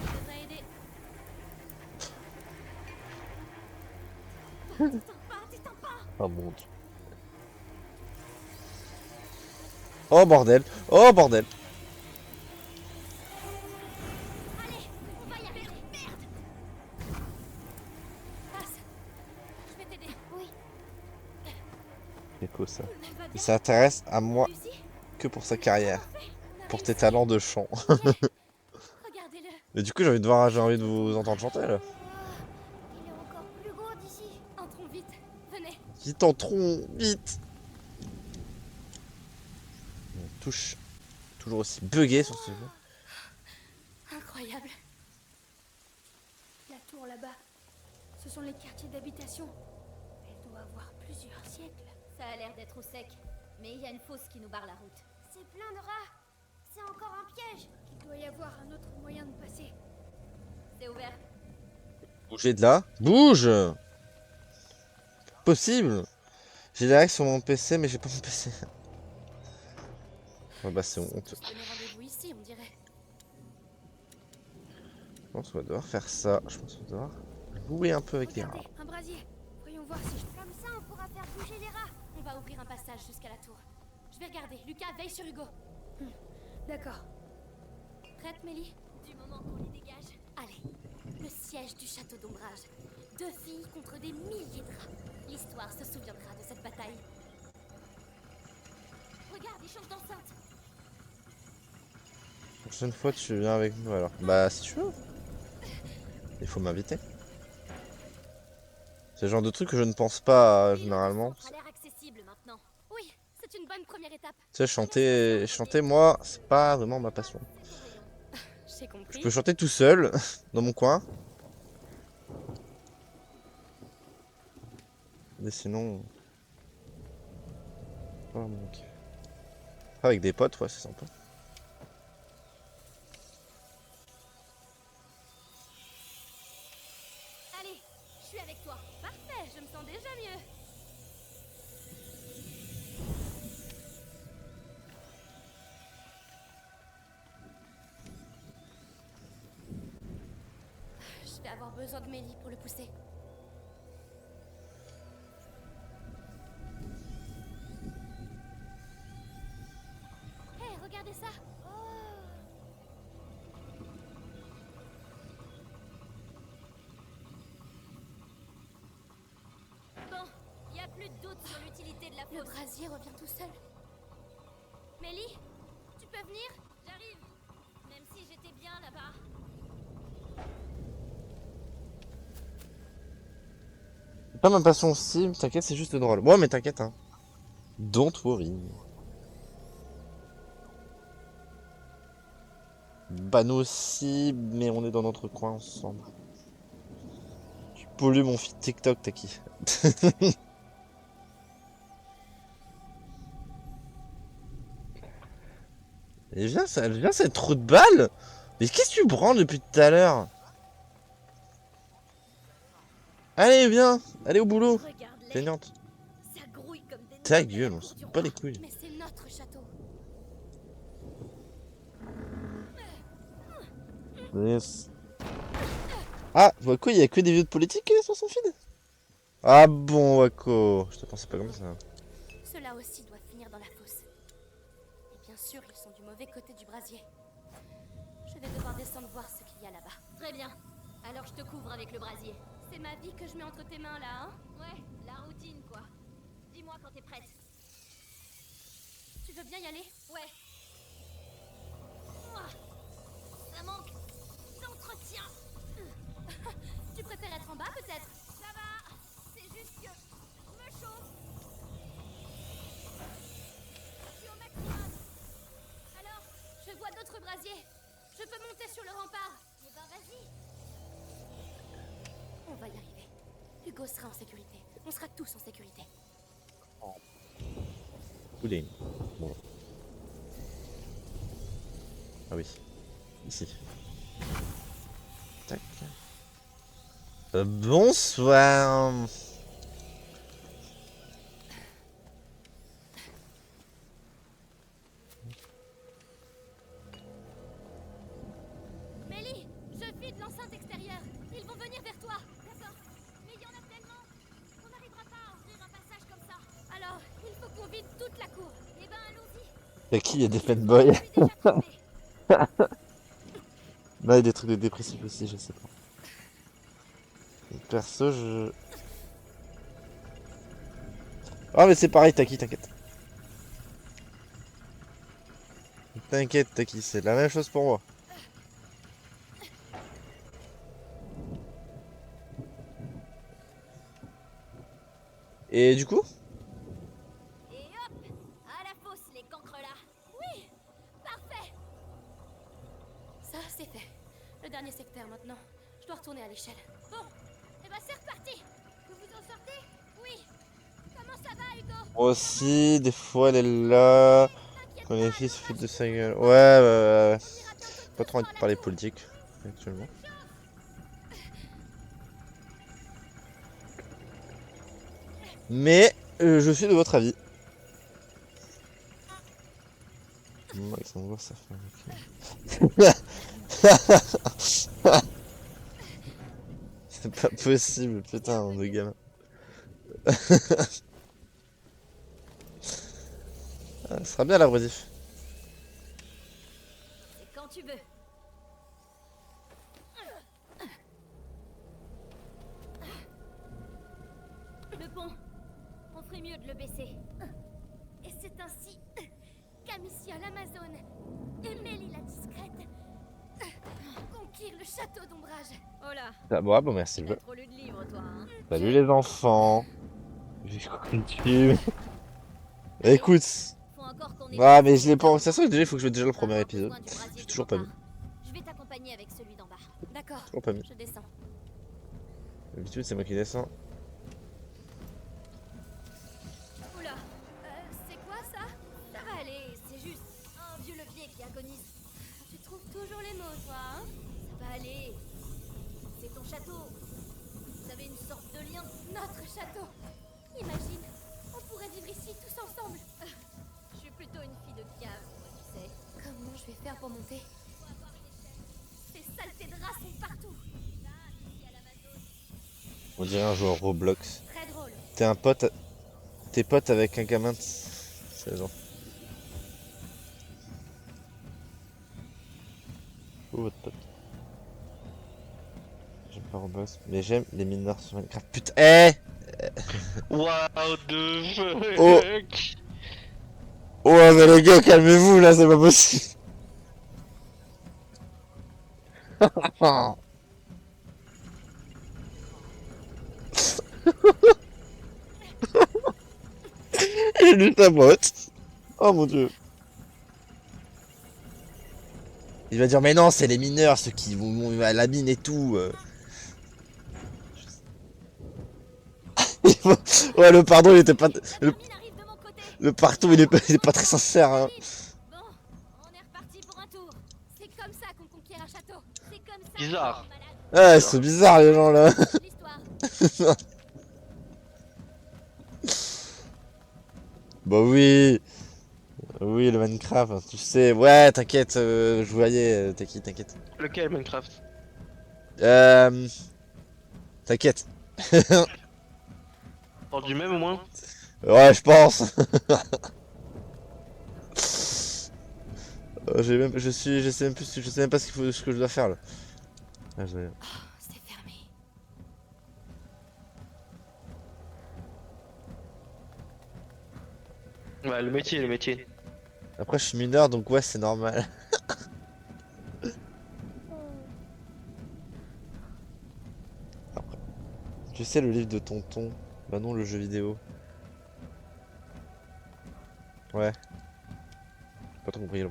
C: Ça devrait aider. T'éteins pas.
A: Oh mon dieu. Oh bordel.
C: On va y arriver. Merde. Passe. Je vais t'aider. Oui.
A: C'est quoi ça?
C: Elle va
A: Il
C: bien.
A: s'intéresse à moi
C: Lucie,
A: que pour sa carrière.
C: on a
A: Pour tes
C: réussi.
A: talents de chant.
C: Regardez-le.
A: Mais du coup, j'ai envie de vous entendre chanter là.
F: Il est encore plus gros d'ici.
C: Entrons vite. Venez.
A: Vite entrons, vite. On touche toujours aussi bugué sur ce jeu.
C: Incroyable.
F: La tour là-bas, ce sont les quartiers d'habitation. Elle doit avoir plusieurs siècles.
B: Ça a l'air d'être au sec, mais il y a une fosse qui nous barre la route.
F: C'est plein de rats. C'est encore un piège. Il doit y avoir un autre moyen de passer.
B: C'est ouvert.
A: Bougez de là. Bouge. Possible. J'ai les règles sur mon PC, mais j'ai pas mon PC. Ouais, bah c'est honteux.
C: Tous donné rendez-vous ici, on dirait.
A: Je pense qu'on va devoir faire ça. Je pense qu'on va devoir jouer un peu avec les rats.
F: Regardez, un brasier. Voyons voir si je... Comme ça, on pourra faire bouger les rats.
C: On va ouvrir un passage jusqu'à la tour. Je vais regarder. Lucas, veille sur Hugo.
F: D'accord.
C: Prête, Mélie?
B: Du moment qu'on les dégage.
C: Allez. Le siège du château d'Ombrage. 2 filles contre des milliers de rats. L'histoire se souviendra de cette bataille. Regarde, ils changent d'enceinte.
A: La prochaine fois, tu viens avec nous alors. Bah, si tu veux. Il faut m'inviter. C'est le genre de truc que je ne pense pas généralement.
C: Ça a l'air accessible maintenant. Oui, c'est une bonne première étape.
A: Tu sais, chanter moi, c'est pas vraiment ma passion.
C: J'ai compris.
A: Je peux chanter tout seul, dans mon coin. Mais sinon... pas vraiment mon kiff. Avec des potes, ouais, c'est sympa.
C: Allez, je suis avec toi. Parfait, je me sens déjà mieux. Je vais avoir besoin de Mélie pour le pousser. Hé, regardez ça.
B: Bon, il y a plus de doute sur l'utilité de la
C: Le
B: fosse.
C: brasier revient tout seul. Mélie, tu peux venir?
B: J'arrive. Même si j'étais bien là-bas.
A: C'est pas ma passion aussi, t'inquiète, c'est juste drôle. Ouais, mais t'inquiète, hein. Don't worry. Bah nous aussi, mais on est dans notre coin ensemble. Tu pollues mon feed TikTok, t'as qui? Et elle vient cette trou de balle. Mais qu'est-ce que tu branles depuis tout à l'heure? Allez, viens, allez au boulot.
B: Regarde-les.
A: Feignante.
B: Ça grouille comme des
A: Ta
B: nouilles à
A: gueule,
B: la
A: on
B: cour
A: se
B: du
A: bat les
B: roi.
A: couilles.
C: Mais c'est notre château.
A: Yes. Ah, Wako, il y a que des vidéos de politique sur son feed? Ah bon, Wako, je te pensais pas comme ça.
C: Ceux-là aussi doivent finir dans la fosse. Et bien sûr, ils sont du mauvais côté du brasier. Je vais devoir descendre voir ce qu'il y a là-bas.
B: Très bien. Alors je te couvre avec le brasier.
C: C'est ma vie que je mets entre tes mains là, hein?
B: Ouais, la routine quoi. Dis-moi quand t'es prête.
C: Tu veux bien y aller?
B: Ouais. Ouah, ça manque d'entretien.
C: Tu préfères être en bas peut-être?
B: Ça va. C'est juste que je me chauffe. Je suis au maximum.
C: Alors, je vois d'autres brasiers. Je peux monter sur le rempart.
B: Eh ben vas-y.
C: On va y arriver. Hugo sera en sécurité. On sera tous en sécurité.
A: Oulé. Bon. Ah oui. Ici. Tac. Bonsoir.
C: Mélie, je vide l'enceinte extérieure. Ils vont venir vers toi.
B: D'accord. Mais il y en a tellement. On n'arrivera pas à ouvrir un passage comme ça.
C: Alors, il faut qu'on vide toute la cour.
B: Eh ben allons-y.
A: Y'a qui? Y'a des fanboys?
B: Je suis déjà trempée.
A: Là, il y a des trucs de dépressif aussi, je sais pas. Perso, je... Ah, mais c'est pareil, Taki, t'inquiète. T'inquiète, Taki, c'est la même chose pour moi. Et du coup?
B: Et hop, à la fosse les cancres là. Oui, parfait.
C: Ça, c'est fait. Le dernier secteur maintenant. Je dois retourner à l'échelle.
B: Bon, et bah c'est reparti. Vous vous en sortez? Oui. Comment ça va, Hugo?
A: Moi aussi, des fois elle est là.
B: T'inquiète
A: Quand
B: pas,
A: les filles
B: le
A: se foutent
B: reste,
A: de
B: je
A: sa
B: vais
A: gueule.
B: m'en
A: Ouais,
B: occuper. On ira bientôt
A: pas
B: tous
A: trop envie
B: voir
A: de
B: la
A: parler
B: tour.
A: politique actuellement. Mais je suis de votre avis. Alexandre, ça fait un C'est pas possible, putain, de gamin. Ah, ce sera bien la rediff.
B: C'est quand tu veux. Le pont. On ferait mieux de le baisser.
C: Et c'est ainsi qu'Amicia l'Amazone et Mélie la discrète conquirent le château d'ombrage.
B: Oh là,
A: Ah, bon, merci.
B: t'as trop lu de livres, toi, hein.
A: Salut les enfants. Je continue. Écoute.
B: Faut encore qu'on
A: Ah,
B: ait
A: mais je l'ai pas. Ça se trouve, déjà, il faut que je mette déjà le premier épisode.
B: besoin du brasier
A: J'ai
B: de
A: toujours pas mis.
B: Mokar. Je vais t'accompagner avec celui d'en bas.
C: D'accord,
A: Toujours pas mis.
C: je descends.
A: D'habitude, c'est moi qui descends.
B: Oula, c'est quoi ça? Ça va aller, c'est juste un vieux levier qui agonise. Tu trouves toujours les mots, toi, hein? Ça va aller. C'est ton château. Vous avez une sorte de lien.
C: Notre château. Imagine, on pourrait vivre ici tous ensemble.
B: Je suis plutôt une fille de cave, moi, tu sais.
C: Comment je vais faire pour monter? Ces saletés de rats sont partout.
A: On dirait un joueur Roblox.
C: Très drôle.
A: T'es un pote. T'es pote avec un gamin de 16 ans. Où votre pote? J'aime pas Roblox, mais j'aime les mineurs sur Minecraft. Putain,
D: What the fuck?
A: Oh. Oh, mais les gars, calmez-vous là, c'est pas possible. Il est sa botte. Oh mon dieu. Il va dire, mais non, c'est les mineurs, ceux qui vont à la mine et tout. Ouais, le pardon, il était pas. Le,
B: Mine arrive de mon côté.
A: le partout, il est pas très sincère. Hein.
B: Bon, on est reparti pour un tour.
C: C'est comme ça qu'on conquiert un château.
B: C'est comme ça.
D: Bizarre.
A: Ouais, c'est bizarre les gens là.
B: L'histoire.
A: Bah oui. Oui, le Minecraft, tu sais. Ouais, t'inquiète, je voyais, t'inquiète.
D: Lequel Minecraft?
A: T'inquiète.
D: Hors du même au moins?
A: Ouais, je pense. Je sais même pas ce que je dois faire là. Ah,
C: C'est fermé.
D: Ouais, le métier.
A: Après, je suis mineur, donc ouais, c'est normal. Après, tu sais le livre de tonton? Bah non, le jeu vidéo. Ouais. Pas trop compris. Là.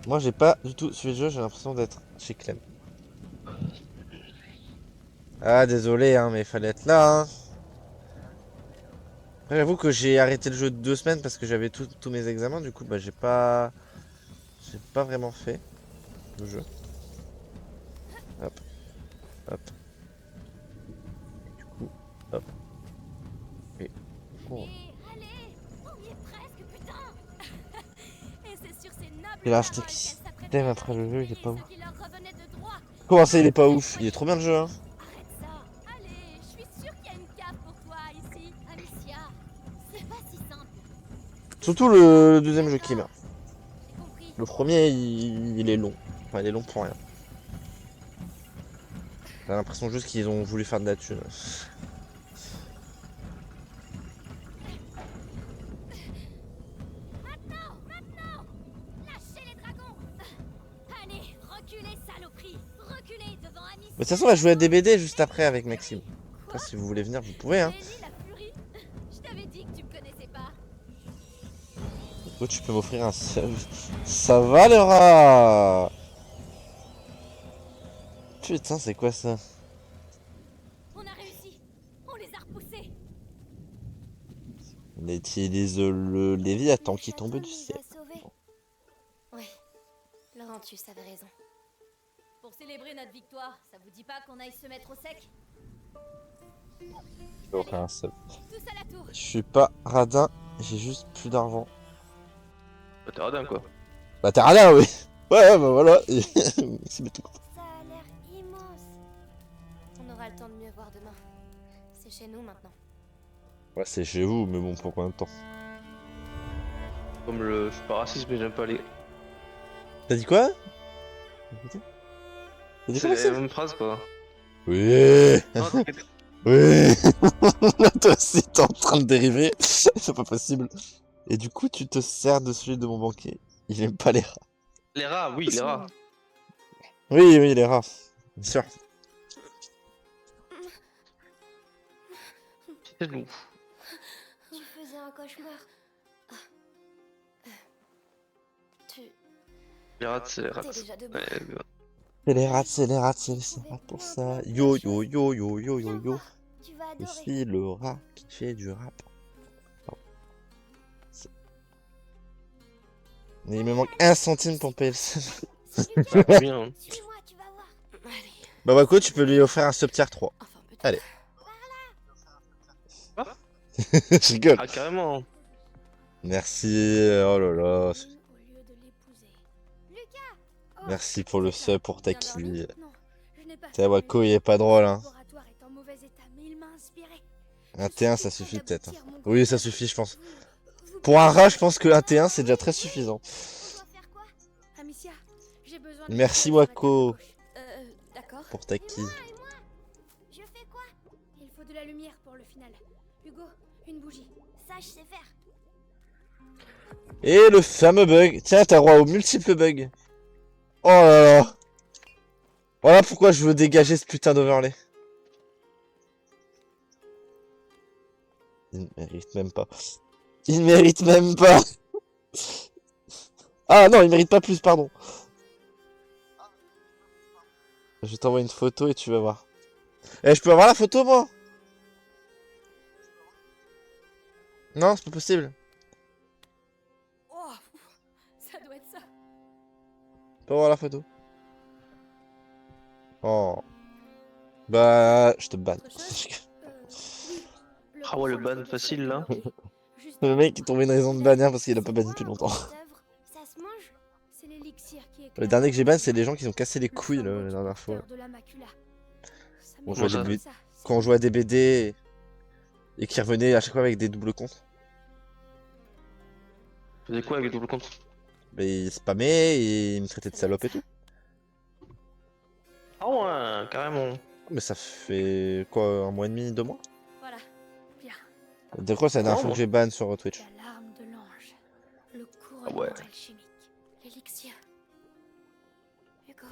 A: Moi j'ai pas du tout suivi le jeu, j'ai l'impression d'être chez Clem. Ah désolé hein, mais il fallait être là hein. Après, j'avoue que j'ai arrêté le jeu de 2 semaines parce que j'avais tous mes examens, du coup bah j'ai pas vraiment fait le jeu. Hop. Hop. Du coup, hop. Et oh.
B: Et allez, on y est presque, putain.
C: Et c'est sur ces nobles
A: Il a acheté
C: paroles
A: qui
C: qu'elle s'apprêtait
A: t'aime
C: à
A: après le jeu, il est pas ouf.
C: ce qui leur revenait de droit.
A: Comment ça il est pas ouf? Il est trop bien le jeu hein.
C: Arrête ça. Allez, je suis sûre qu'il y a une cave pour toi ici.
B: Amicia, c'est pas si simple.
A: Surtout le deuxième jeu qui meurt.
B: J'ai compris.
A: Le premier il est long. Enfin il est long pour rien. J'ai l'impression juste qu'ils ont voulu faire de la thune.
B: Maintenant, lâchez les dragons. Allez, reculez, saloperie. Reculez devant Amicia.
A: De toute façon, on va jouer à DBD juste après avec Maxime. Après, si vous voulez venir, vous pouvez, hein.
B: Ellie, la furie. Je t'avais dit que tu me connaissais pas.
A: Oh, tu peux m'offrir un sub. Ça va, le rat? Putain, c'est quoi ça?
B: On a réussi. On les a repoussés.
A: On utilise le Léviathan qui
F: Le
A: tombe
F: château
A: du
F: nous
A: ciel.
F: a sauvés. Ouais, Laurentius avait raison.
B: Pour célébrer notre victoire, ça vous dit pas qu'on aille se mettre au sec?
A: Je peux offrir un sub.
B: Tous à la tour.
A: Je suis pas radin, j'ai juste plus d'argent.
D: Bah, t'es radin quoi.
A: Bah, t'es radin, oui. Ouais, bah voilà. C'est tout.
F: Ça a l'air immense. On aura le temps de mieux voir demain. C'est chez nous maintenant.
A: Ouais, c'est chez vous, mais bon, pour combien de temps?
D: Comme le. Je suis pas raciste, mais j'aime pas les.
A: T'as dit quoi? T'as dit
D: C'est
A: quoi,
D: la
A: Maxime?
D: même phrase quoi.
A: Oui.
D: Non, t'inquiète.
A: Oui. Toi aussi, t'es en train de dériver. C'est pas possible. Et du coup, tu te sers de celui de mon banquier. Il aime pas les rats.
D: Les rats, oui, les rats.
A: Oui, oui, les rats. Bien sûr.
D: C'est bon.
F: Tu faisais un cauchemar. Ah. Tu...
D: Les rats, c'est les rats.
F: T'es déjà debout.
D: Ouais,
A: C'est les rats, c'est les rats, c'est les rats pour ça. Yo, yo, yo, yo, yo, yo,
F: Viens
A: yo.
F: voir, tu vas
A: Je
F: adorer.
A: suis le rat qui fait du rap. Oh. Mais il me manque 1 centime pour payer le sub.
F: C'est Lucas.
D: c'est bien. Hein.
F: Suis-moi, tu vas voir. Allez.
A: Bah, Wako, tu peux lui offrir un sub tier 3.
F: Enfin, peut-être.
A: Allez.
D: Quoi?
A: Je rigole.
D: Ah, carrément.
A: Merci. Oh là là.
F: Au lieu de l'épouser. Lucas. Oh,
A: Merci pour le
F: Lucas,
A: sub pour ta
F: viens dormir.
A: kill.
F: Non, je n'ai pas
A: T'es
F: fait
A: Wako,
F: mieux.
A: il est pas drôle, hein.
F: Le laboratoire est en mauvais état, mais il m'a inspiré.
A: Un
F: Je
A: T1,
F: suis
A: ça
F: prêt
A: suffit
F: à
A: peut-être.
F: aboutir, mon
A: Oui,
F: grand
A: ça
F: frère.
A: suffit, je pense.
F: Vous
A: Pour un
F: pouvez-
A: rat, je pense que un T1, c'est déjà très suffisant.
F: On doit faire quoi? Amicia, j'ai besoin de
A: Merci,
F: toi sur la table
A: Wako.
F: gauche. D'accord.
A: Pour ta kill.
F: Et moi? Je fais quoi? Il faut de la lumière pour le final. Hugo, une bougie. Ça, je sais faire.
A: Et le fameux bug. Tiens, t'as droit aux multiples bugs. Oh là là. Voilà pourquoi je veux dégager ce putain d'overlay. Il ne mérite même pas. Il mérite même pas. Ah non, il mérite pas plus, pardon. Je vais t'envoyer une photo et tu vas voir. Eh, je peux avoir la photo, moi? Non, c'est pas possible.
B: Oh, ça doit être ça.
A: Je peux avoir la photo. Oh. Bah, je te banne.
B: Autre chose?
F: Oui.
D: Ah ouais, le ban facile, là.
F: Juste
A: Le mec, il trouvait une raison de bannir parce qu'il a pas banni depuis longtemps.
F: Ça se mange? C'est l'élixir qui
A: Le
F: éclaire.
A: dernier que j'ai ban, c'est les gens qui ont cassé les
F: Le
A: couilles là,
F: flambeau
A: la
F: du
A: dernière fois.
F: porteur de la macula. Ça
A: On
F: m'évoque
D: jouait à
A: des
F: ça, c'est
A: Quand on jouait à des BD et qui revenaient à chaque fois avec des doubles comptes.
D: Faisais quoi avec le double compte?
A: Mais il spammait et il me traitait de salope et tout.
D: Ah ouais, carrément.
A: Mais ça fait quoi, 1 mois et demi, 2 mois?
F: Voilà. Bien.
A: De quoi c'est la dernière
D: Oh,
A: fois
D: bon.
A: que j'ai ban sur Twitch?
F: La larme de l'ange. Le
D: Ah
F: couronnement
D: ouais.
F: alchimique. L'élixir. Hugo.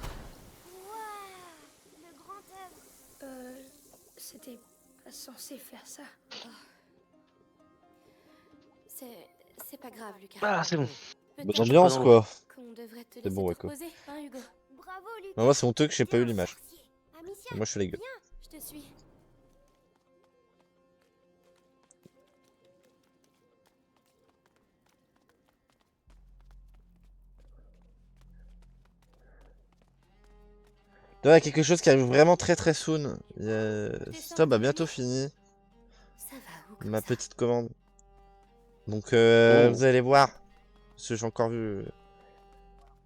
C: Waouh, le grand œuvre.
F: C'était pas censé faire ça. C'est pas grave, Lucas.
D: Ah, c'est bon.
A: Bonne ambiance quoi.
F: Qu'on devrait te
A: C'est
F: laisser
A: bon,
F: te
A: Wako.
F: reposer, hein, Hugo?
C: Bravo, Lucas.
A: Mais moi c'est honteux que j'ai pas eu
C: Bien,
A: l'image.
C: sorcier. Amicia,
A: Et moi je fais les gueules.
F: Je te suis.
A: Là, il y a quelque chose qui arrive vraiment très très soon. Stop a bientôt fini
F: Ça va où comme
A: ma
F: ça?
A: petite commande. Donc
D: Oh.
A: vous allez voir. Parce que j'ai encore vu.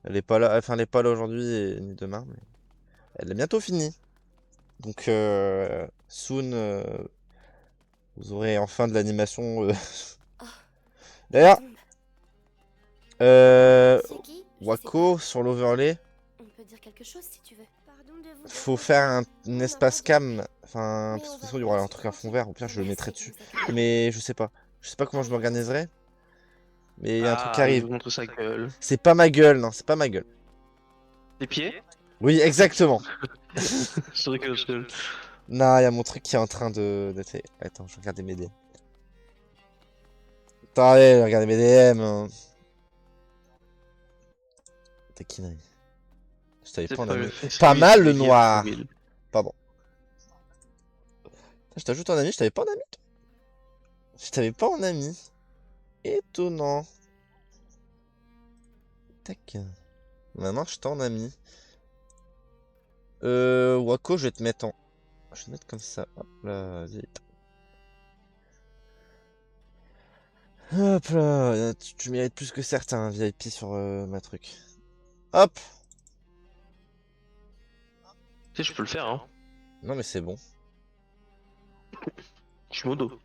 A: Elle est pas là, enfin elle est pas là aujourd'hui et ni demain, mais elle est bientôt finie. Donc soon vous aurez enfin de l'animation. D'ailleurs,
F: Tombe.
C: c'est qui?
F: Je sais
A: Wako sur l'overlay,
F: pas. On peut dire quelque chose si tu veux.
C: Pardon de vous
A: faut
C: déranger.
A: faire un
C: On
A: espace
C: avance.
A: cam. Enfin,
F: Mais
A: parce que de
F: on
A: toute
F: va
A: façon il y aura un
F: rester
A: truc, un fond
F: tranquille.
A: vert. Au pire, je le
F: Merci
A: mettrai
F: de
A: dessus.
F: nous accueillir.
A: Mais je sais pas. Je sais pas comment je m'organiserai. Mais il y a un truc qui
D: Ah, il
A: arrive.
D: vous montre sa gueule.
A: C'est pas ma gueule, non, c'est pas ma gueule.
D: Les pieds?
A: Oui, exactement.
D: Je rigole, je rigole.
A: Non, il y a mon truc qui est en train de... Attends, je vais regarder mes DM. Attendez, regardez mes DM. Hein. T'es qui, Nani? Je t'avais
D: C'est
A: pas en
D: pas le
A: ami.
D: face
A: Pas mal le
D: de Guerre
A: noir.
D: Mobile.
A: Pardon. Je t'ajoute en ami, je t'avais pas en ami. Toi. Je t'avais pas en ami. Étonnant. Tac. Maintenant, je t'en ami. Wako, je vais te mettre en... Je vais te mettre comme ça. Hop là, vite. Hop là, tu mérites plus que certains VIP sur ma truc. Hop.
D: Tu sais, je peux le faire, hein.
A: Non mais c'est bon.
D: Je suis modo.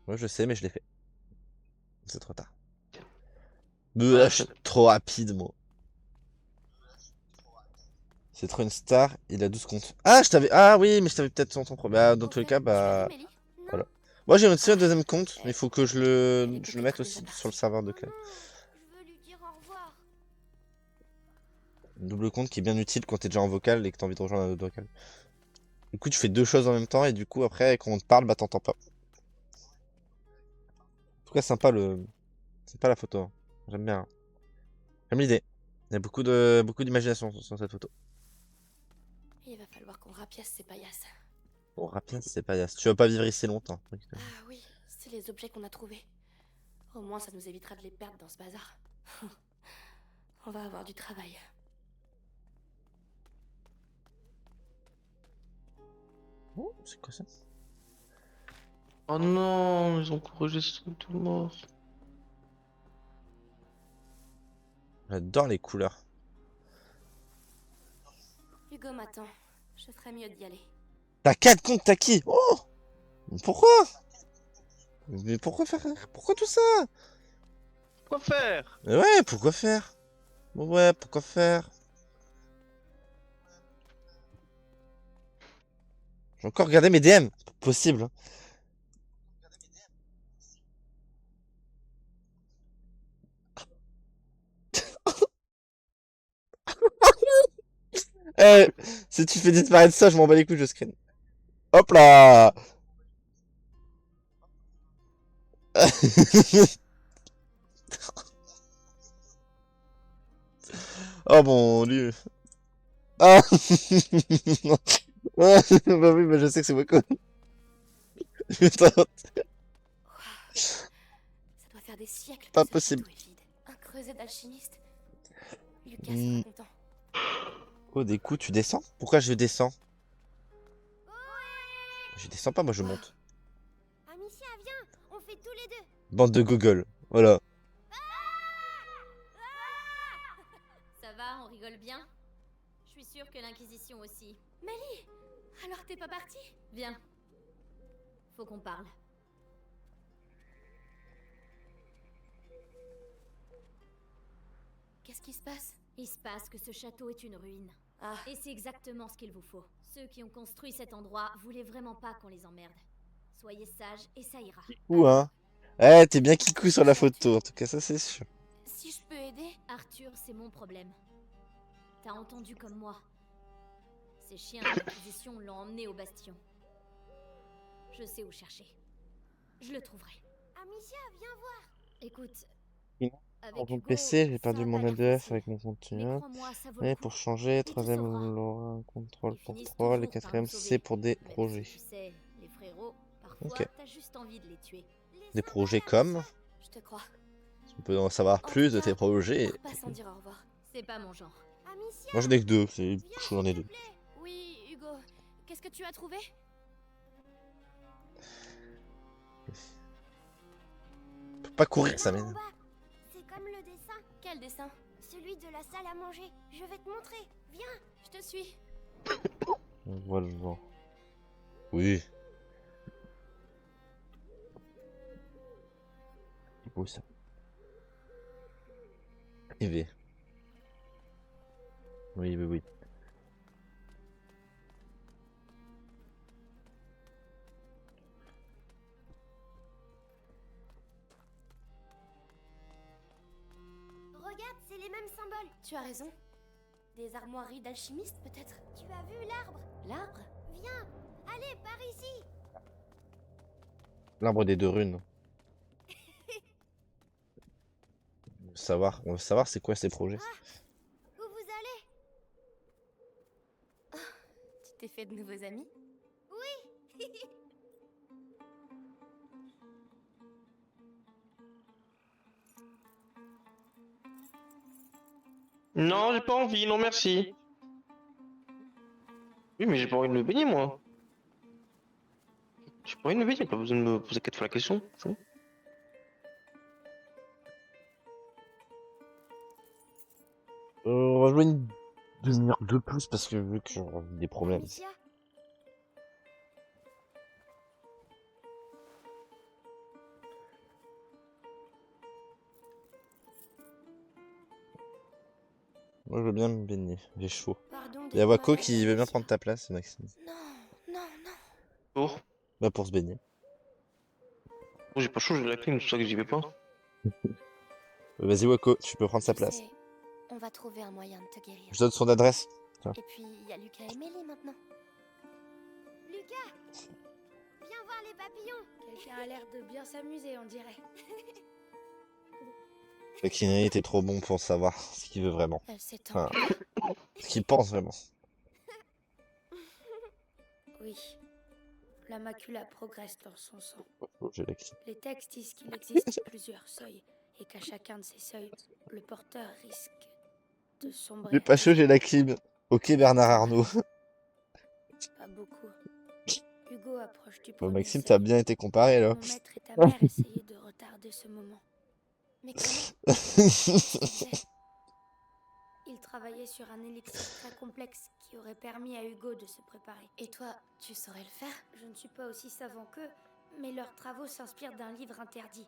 A: Moi je sais mais je l'ai fait. C'est trop tard.
D: Ouais,
A: Je suis trop rapide moi. C'est trop une star, il a 12 comptes. Ah je t'avais. Ah oui mais je t'avais peut-être son temps pro. Bah dans
F: Au
A: tous les
F: fait,
A: cas
F: tu l'as
A: bah.
F: vu, Mélie? Non.
A: Voilà. Moi j'ai aussi un deuxième compte,
F: Ah,
A: mais il faut que
F: elle est
A: je le
F: peut-être
A: mette
F: déjà
A: aussi
F: partie.
A: sur le serveur de
F: Oh
A: clé.
F: non, je veux lui dire au revoir.
A: Un double compte qui est bien utile quand t'es déjà en vocal et que t'as envie de rejoindre un autre vocal. Du coup tu fais deux choses en même temps et du coup après quand on te parle bah t'entends pas. En tout cas sympa le. C'est pas la photo. Hein. J'aime bien. Hein. J'aime l'idée. Il y a beaucoup d'imagination sur cette photo.
F: Il va falloir qu'on rapiace ces paillasses.
A: Bon, Rapien, c'est pas Yas. Tu vas pas vivre ici longtemps.
F: Ah oui, c'est les objets qu'on a trouvés. Au moins, ça nous évitera de les perdre dans ce bazar. On va avoir du travail.
A: Oh, c'est quoi ça?
D: Oh non, ils ont corrigé ce truc tout mort.
A: J'adore les couleurs.
F: Hugo m'attend. Je ferais mieux d'y aller.
A: T'as 4 comptes, t'as qui? Oh! Pourquoi? Mais pourquoi faire? Pourquoi tout ça?
D: Quoi faire?
A: Mais ouais, pourquoi faire? Ouais, pourquoi faire? J'ai encore regardé mes DM. C'est pas possible. Hein. Eh, si tu fais disparaître ça, je m'en bats les couilles, je screen. Hop là! Oh mon dieu. Ah! Ah, bah oui, bah je sais que c'est moi quoi. Putain,
F: Ça doit faire des siècles que
A: pas
F: ce
A: possible.
F: château est vide. Un creuset d'alchimiste. Lucas
A: Hmm.
F: sera content.
A: Oh, des coups, tu descends? Pourquoi je descends? Je descends pas, moi je monte.
F: Amicia, viens. On fait tous les deux.
A: Bande de Google. Voilà.
B: Ça va, on rigole bien? Je suis sûre que l'Inquisition aussi.
F: Mélie, alors t'es pas partie?
B: Viens. Faut qu'on parle.
F: Qu'est-ce qui se passe?
B: Il se passe que ce château est une ruine.
F: Ah,
B: Et c'est exactement ce qu'il vous faut. Ceux qui ont construit cet endroit voulaient vraiment pas qu'on les emmerde. Soyez sages et ça ira.
A: Ou hein. Eh, t'es bien kikou sur la photo, en tout cas, ça c'est sûr.
F: si je peux aider?
B: Arthur, c'est mon problème. T'as entendu comme moi. Ces chiens de l'Inquisition l'ont emmené au bastion. Je sais où chercher. Je le trouverai.
F: Amicia, viens voir.
B: Écoute,
A: Sinon,
B: avec
A: Sur mon
B: Hugo,
A: PC, j'ai
B: ça
A: perdu
B: a
A: mon
B: pas l'air
A: ADF
B: facile.
A: avec mon compte
B: Mais
A: Tien.
B: crois-moi, ça vaut
A: Et
B: le coup.
A: pour changer,
B: tu
A: troisième
B: sauveras.
A: Laura, contrôle
B: Ils
A: pour
B: finissent
A: 3, les
B: toujours par
A: quatrièmes
B: nous
A: C
B: sauver.
A: pour des
B: Même si,
A: projets.
B: tu sais, les frérots, parfois,
A: Ok.
B: t'as juste envie de les tuer.
A: Des projets comme...
F: Je te crois.
A: On peut en savoir
F: En
A: plus
F: tout
A: de
F: cas,
A: tes projets.
F: pars pas sans dire au revoir.
B: C'est pas mon genre.
F: Amicia,
A: Moi j'en ai que deux, c'est...
F: viens,
A: J'en ai
F: s'il
A: deux.
F: te plaît. Oui, Hugo. Qu'est-ce que tu as trouvé?
A: Faut pas courir, ça
F: Là, en
A: m'énerve.
F: bas. C'est comme le dessin. Quel dessin? Celui de la salle à manger. Je vais te montrer. Viens, je te suis.
A: On voit le vent. Oui. C'est beau ça. IV. Oui, oui, oui.
F: Regarde, c'est les mêmes symboles. Tu as raison. Des armoiries d'alchimistes, peut-être? Tu as vu l'arbre? l'arbre?
C: Viens, allez, par ici.
A: L'arbre des 2 runes. On veut savoir c'est quoi ces projets.
C: Où vous allez?
F: Tu t'es fait de nouveaux amis?
D: Non, j'ai pas envie, non merci. Oui, mais j'ai pas envie de me baigner, moi. J'ai pas envie de me baigner, pas besoin de me poser 4 fois la question. C'est bon.
A: On va jouer une demi-heure de plus parce que vu que j'aurai des problèmes.
C: Amicia,
A: Moi je veux bien me baigner, j'ai chaud.
F: Pardon
A: Il y a
F: d'être
A: Wako
F: malade,
A: qui veut bien
F: Amicia.
A: prendre ta place, Maxime.
F: Non, non, non.
D: Pour
A: Bah pour se baigner.
D: j'ai pas chaud, j'ai la clim, c'est pour ça que j'y vais pas.
A: Vas-y Wako, tu peux prendre sa
F: Tu
A: place.
F: sais, on va trouver un moyen de te guérir.
A: Je donne son adresse.
F: Et puis, il y a Lucas et Mélie maintenant.
C: Lucas, viens voir les papillons.
G: Quelqu'un a l'air de bien s'amuser, on dirait.
A: Le Kinri était trop bon pour savoir ce qu'il veut vraiment.
F: Elle s'étend.
A: Enfin, ce qu'il pense vraiment.
G: Oui. La macula progresse dans son sang.
A: Oh, j'ai la clé.
G: Les textes disent qu'il existe plusieurs seuils et qu'à chacun de ces seuils, le porteur risque de sombrer.
A: J'ai pas chaud, j'ai la clim. Ok Bernard Arnault.
G: Pas beaucoup. Hugo approche du
A: Bon,
G: premier
A: Maxime,
G: seuil.
A: t'as bien été comparé là.
G: Mon maître et ta mère essayaient de retarder ce moment.
F: Mais comment?
G: Ils travaillaient sur un élixir très complexe qui aurait permis à Hugo de se préparer.
F: Et toi, tu saurais le faire?
G: Je ne suis pas aussi savant qu'eux, mais leurs travaux s'inspirent d'un livre interdit,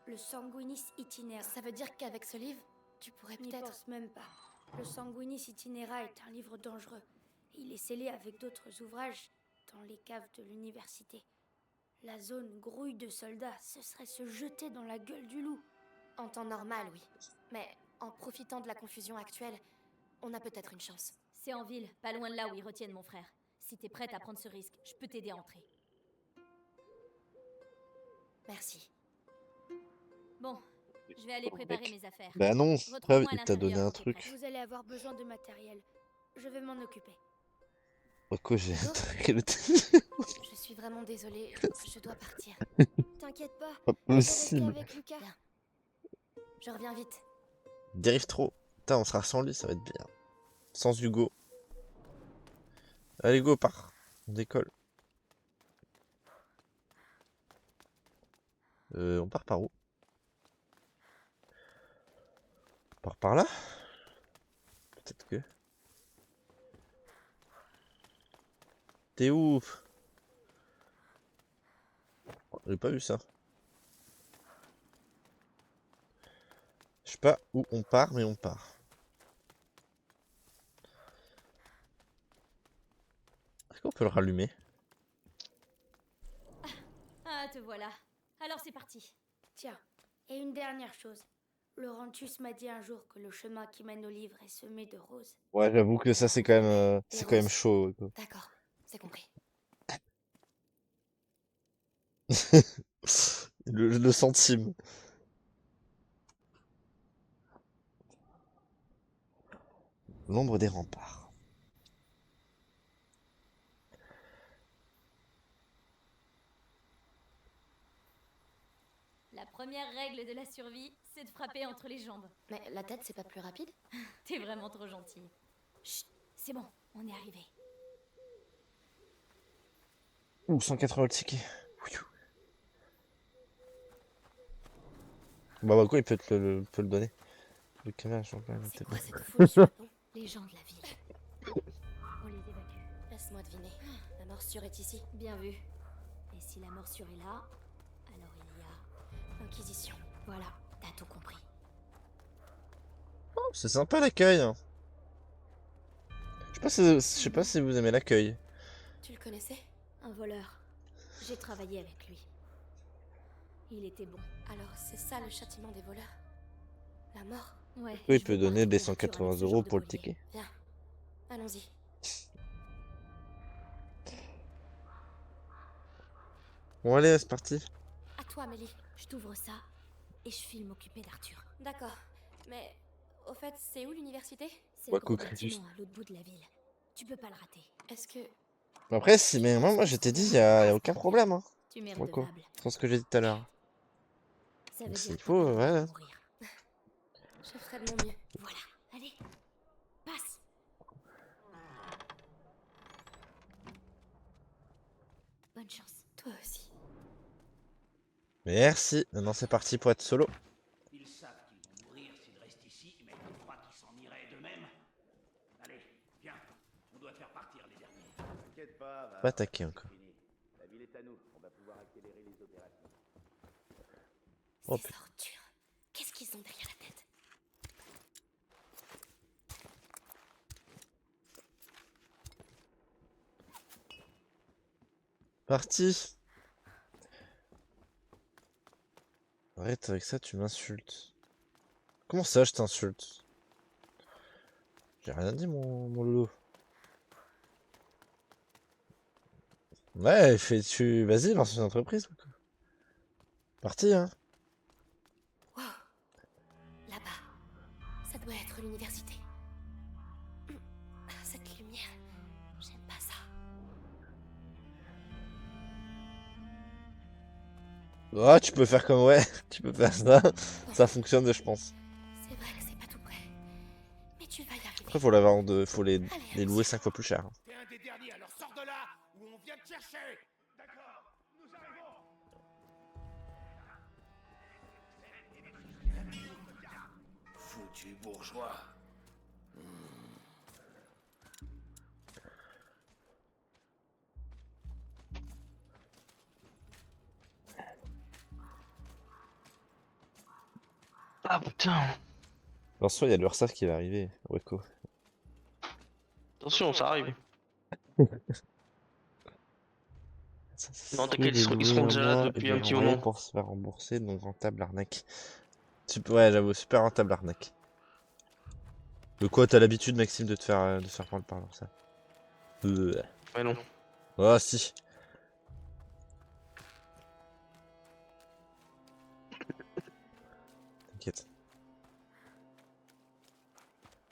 G: le Sanguinis Itinera.
F: Ça veut dire qu'avec ce livre, tu pourrais
G: N'y
F: peut-être...
G: pense même pas. Le Sanguinis Itinera est un livre dangereux. Il est scellé avec d'autres ouvrages dans les caves de l'université. La zone grouille de soldats, ce serait se jeter dans la gueule du loup.
F: En temps normal, oui. Mais en profitant de la confusion actuelle, on a peut-être une chance.
B: C'est en ville, pas loin de là où ils retiennent mon frère. Si t'es prête à prendre ce risque, je peux t'aider à entrer.
F: Merci.
B: Bon, je vais aller préparer mes affaires.
A: Bah non,
B: Retrouve-moi
A: preuve,
B: à
A: il t'a donné
B: l'intérieur
A: un
B: quand t'es
A: truc.
B: prête.
G: Vous allez avoir besoin de matériel. Je vais m'en occuper.
A: Wako, j'ai un truc à le
F: Je suis vraiment désolée, je dois partir.
C: T'inquiète pas,
A: Pas
C: je vais rester
A: possible.
C: avec Lucas.
F: Bien. Je reviens vite.
A: Dérive trop. Putain, on sera sans lui, ça va être bien. Sans Hugo. Allez, go, part. On décolle. On part par où? On part par là? Peut-être que... T'es où? Oh, j'ai pas vu ça. Je sais pas où on part, mais on part. Est-ce qu'on peut le rallumer?
B: Ah, te voilà. Alors c'est parti.
G: Tiens, et une dernière chose. Laurentus m'a dit un jour que le chemin qui mène au livre est semé de roses.
A: Ouais, j'avoue que ça c'est quand même chaud. Quoi.
F: D'accord, c'est compris.
A: Le centime. L'ombre des remparts.
B: La première règle de la survie, c'est de frapper entre les jambes.
F: Mais la tête, c'est pas plus rapide?
B: T'es vraiment trop gentil. Chut, c'est bon, on est arrivé.
A: Ouh, 180 le ticket. Bah quoi, il peut peut le donner. Le caméra, je vois pas.
F: C'est quoi cette foule sur le pont?
B: Les gens de la ville. On les évacue.
F: Laisse-moi deviner. La morsure est ici.
B: Bien vu. Et si la morsure est là, alors il y a...
F: Inquisition.
B: Voilà, t'as tout compris.
A: Oh, c'est sympa l'accueil. Hein. Je sais pas si vous aimez l'accueil.
F: Tu le connaissais?
B: Un voleur. J'ai travaillé avec lui. Il était bon.
F: Alors c'est ça le châtiment des voleurs? La mort?
B: Ouais.
A: Oui, il
B: je
A: peut
B: veux pas
A: donner des
B: retrouver Arthur
A: 180
B: avec ce
A: €
B: genre de
A: pour le
B: collier.
A: ticket.
F: Viens. Allons-y.
A: Bon, allez, c'est parti.
F: À toi, Amélie.
B: Je t'ouvre ça et je file m'occuper d'Arthur.
F: D'accord. Mais, au fait, c'est où l'université?
B: C'est
A: Ouais,
B: le gros
A: concret, juste.
B: bâtiment à l'autre bout de la ville. Tu peux pas le rater.
F: Est-ce que...
A: Après, si, mais moi je t'ai dit, y a aucun problème, hein.
B: Tu m'es
A: Wako.
B: redevable.
A: C'est ce que j'ai dit tout à l'heure.
B: Ça veut
A: Donc,
B: dire
A: s'il
B: que
A: faut,
B: t'as pas envie de
A: ouais.
B: mourir.
F: Je ferai de mon mieux.
B: Voilà, allez, passe. Bonne chance.
F: Toi aussi.
A: Merci. Maintenant, c'est parti pour être solo.
E: Ils savent qu'ils vont mourir s'ils restent ici, mais tu crois qu'ils s'en iraient d'eux-mêmes? Allez, viens, on doit faire partir les derniers. T'inquiète pas,
A: Pas attaquer encore.
E: fini. La ville est à nous, on va pouvoir accélérer les opérations.
A: Oh,
F: Ces ordures. Qu'est-ce qu'ils ont derrière la tête?
A: Parti. Arrête avec ça, tu m'insultes. Comment ça, je t'insulte? J'ai rien dit, mon loulou. Ouais, vas-y, lance une entreprise. Quoi. Parti, hein.
F: Wow. Là-bas. Ça doit être l'université. Cette lumière. J'aime pas ça.
A: Ah, tu peux faire comme ouais, tu peux faire ça. Ça fonctionne, je pense.
F: C'est vrai que c'est pas tout près. Mais tu vas y arriver.
A: Après, faut les louer 5 fois plus cher.
E: T'es un des derniers, alors sors de là, ou on vient te chercher. D'accord, nous arrivons. Foutu bourgeois.
D: Ah putain.
A: Attention, il y a le URSAF qui va arriver, Weko.
D: Attention, ça arrive. Non,
A: Oui,
D: t'inquiète,
A: les
D: ils seront
A: louer
D: déjà
A: un
D: là
A: mois et
D: depuis
A: les
D: un petit
A: renvoyer
D: moment.
A: pour se faire rembourser, donc rentable arnaque. Ouais, j'avoue, super rentable arnaque. De quoi t'as l'habitude, Maxime, de te faire prendre par ça?
D: Ouais, non.
A: Ah, si. T'inquiète.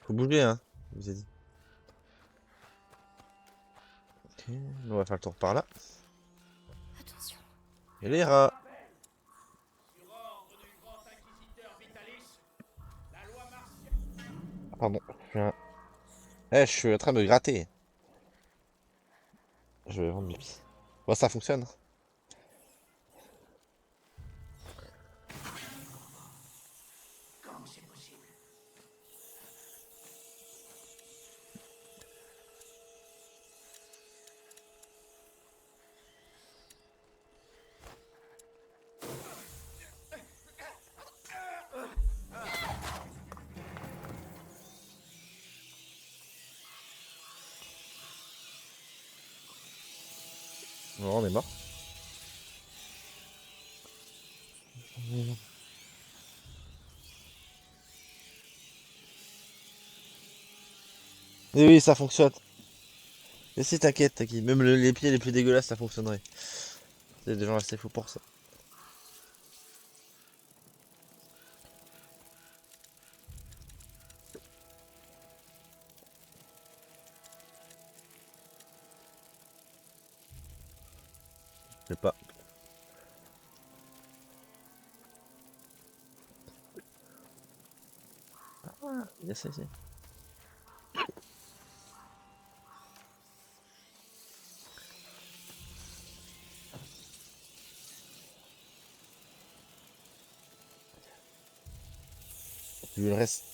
A: Faut bouger, hein, je vous ai dit. Ok, on va faire le tour par là.
F: Attention.
A: Et les rats.
E: Sur ordre du grand inquisiteur Vitalis, la loi martiale.
A: Pardon. Je suis en train de me gratter. Je vais vendre mes pieds. Bon, ça fonctionne.
E: Comment c'est possible?
A: Non, on est mort. Et oui, ça fonctionne. Et si, t'inquiète, t'inquiète. Même les pieds les plus dégueulasses, ça fonctionnerait. C'est des gens assez fous pour ça. Je sais pas. Ah, yes, yes, yes. Tu veux le reste?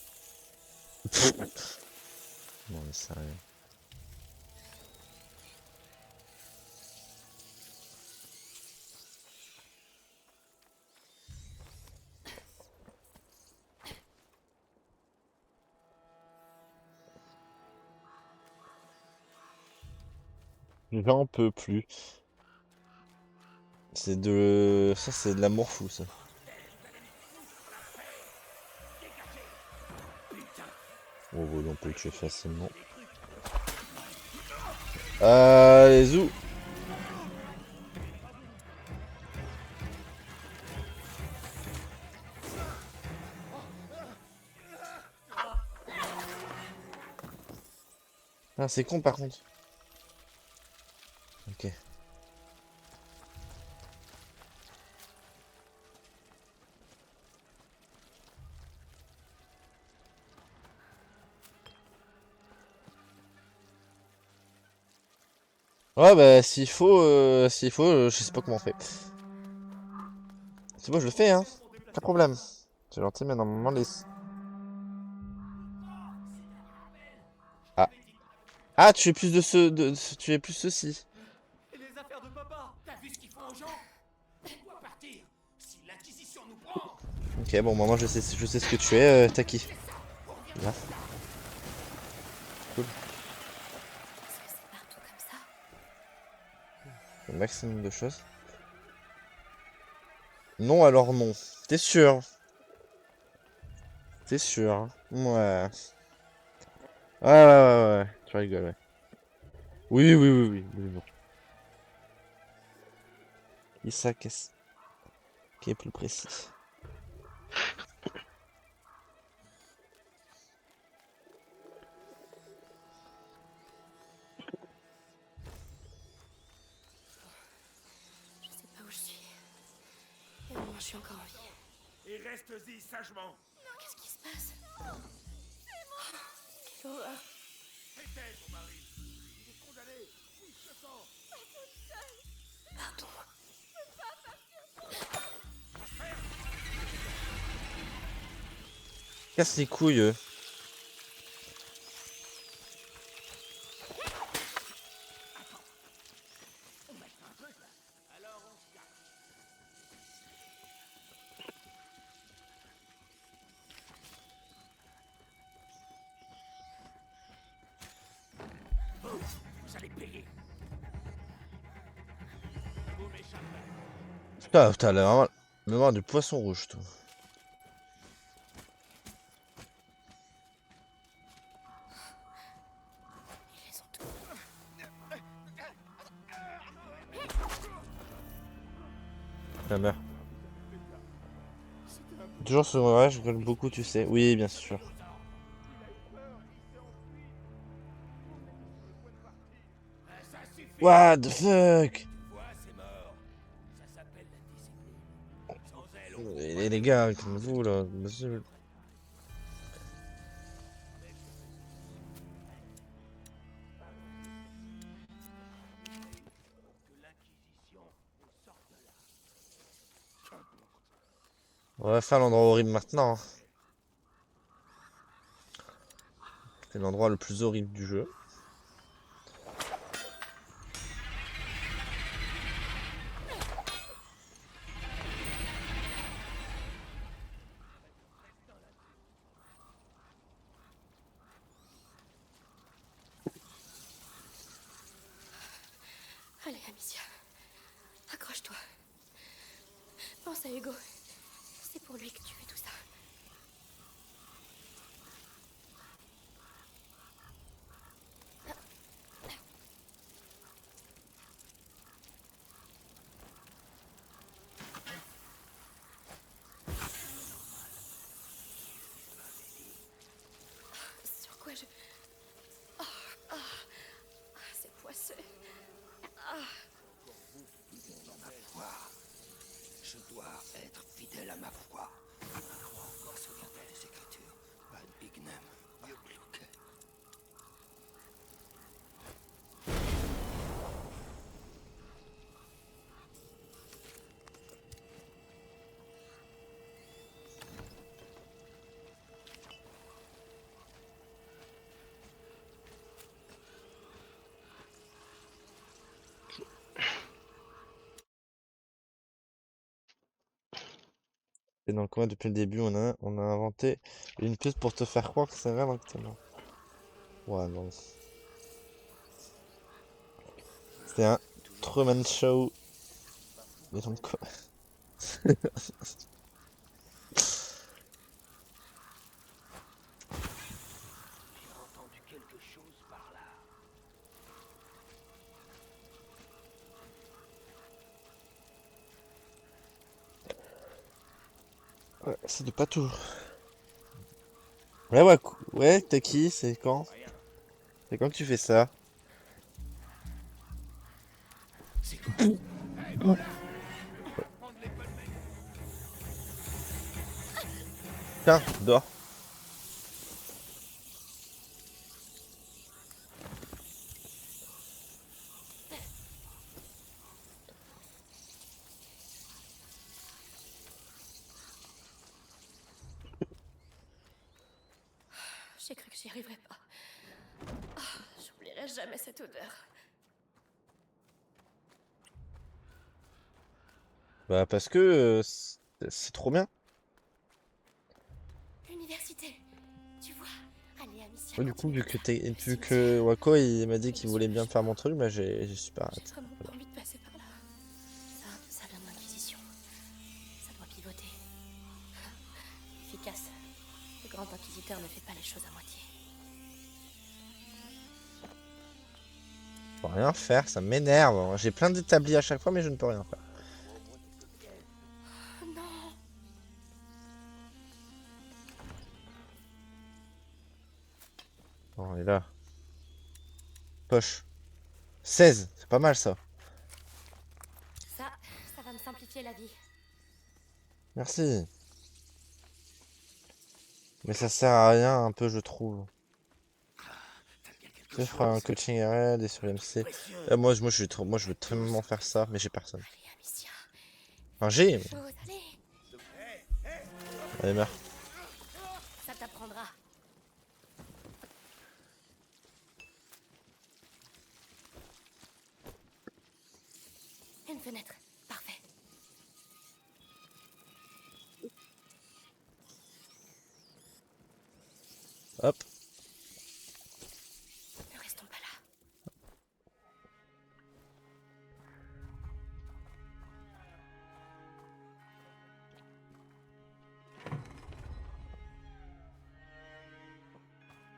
A: Non mais sérieux. J'en peux plus. C'est de... Ça c'est de l'amour fou ça. Oh bon, on peut le tuer facilement. Les où? Ah, c'est con par contre. Ok. Ouais, bah, s'il faut, je sais pas comment on fait. C'est bon, je le fais, hein. Pas de problème. C'est gentil, mais normalement, les... Ah. Ah, tu es plus de ce... tu es plus ceci.
E: Et les affaires de papa? T'as vu ce qu'ils font aux gens? Pourquoi partir? Si l'Inquisition nous prend!
A: Ok, bon, moi, je sais ce que tu es, Taki. Là. Cool.
F: Est-ce que c'est partout comme ça?
A: Le maximum de choses. Non, alors non. T'es sûr? T'es sûr? Hein. Ouais. Ouais. Tu rigoles, ouais. Oui, bon. Issa, qu'est-ce qui est plus précis?
F: Je sais pas où je suis. Et au moins, je suis encore en vie.
E: Et reste-y sagement!
F: Qu'est-ce qui se passe? Quelle horreur.
E: C'était ton mari! Il est condamné! Il se sent!
F: Pardon.
A: Casse les couilles, eux.
E: Alors on se cache! Vous allez payer! Vous m'échappez!
A: Putain, la mémoire du poisson rouge, toi.
F: Ils les ont tous.
A: La mère. Toujours sur ouais, je rigole beaucoup, tu sais. Oui, bien sûr.
E: Ça suffit!
A: What the fuck?
E: Tu vois, c'est mort! Ça s'appelle la discipline! Sans elle, on
A: Les gars, comme vous, là. Monsieur.
E: que l'Inquisition nous sorte de là!
A: On va faire l'endroit horrible maintenant. Hein. C'est l'endroit le plus horrible du jeu.
F: Allez, Amicia. Accroche-toi. Pense à Hugo. C'est pour lui que tu fais tout ça. Sur quoi je... c'est poisseux.
E: Je dois être fidèle à ma foi. Encore souviens-toi des écritures. Ad ignem, Yugluke.
A: Et dans le coin depuis le début, on a inventé une piste pour te faire croire que c'est vrai maintenant. Ouais, non. C'était un Truman Show. Mais donc quoi?
E: J'ai entendu quelque chose par là.
A: Ouais, c'est de pas tout. Ouais, t'as qui? C'est quand?
E: Rien.
A: Et quand tu fais ça,
E: C'est quoi? Hey, voilà. Prendre les bonnes mecs.
A: tiens, dors.
F: J'ai cru que j'y arriverais pas. Ah, j'oublierai jamais cette odeur.
A: Bah parce que c'est trop bien.
F: L'université. Tu vois, aller à Amicia.
A: Ouais, du
F: quand
A: coup,
F: il
A: vu
F: est
A: que,
F: tard, le
A: vu
F: cimetière.
A: que Wako il m'a dit
F: Et
A: qu'il
F: sur
A: voulait
F: le
A: bien me faire
F: chemin,
A: mon truc, bah j'ai super
F: j'ai
A: hâte.
F: vraiment pas envie de passer par là. Ça vient de l'Inquisition. Ça doit pivoter. Efficace. Le grand inquisiteur ne fait pas les choses à moitié.
A: Je peux rien faire, ça m'énerve. J'ai plein d'établis à chaque fois, mais je ne peux rien faire.
F: Oh non.
A: Bon, et là. Poche. 16, c'est pas mal ça.
F: Ça va me simplifier la vie.
A: Merci. Mais ça sert à rien un peu, je trouve.
E: T'as bien quelque
A: Tu sais, je
E: chose.
A: ferai un coaching RL et sur MC.
E: Précieux.
A: Moi, je veux tellement faire ça, mais j'ai personne.
F: Allez, Amicia.
A: Enfin, j'ai, mais...
F: Quelque chose, allez.
A: Allez, meurs.
F: Ça t'apprendra. Une fenêtre. Parfait.
A: Hop.
F: Ne restons pas là.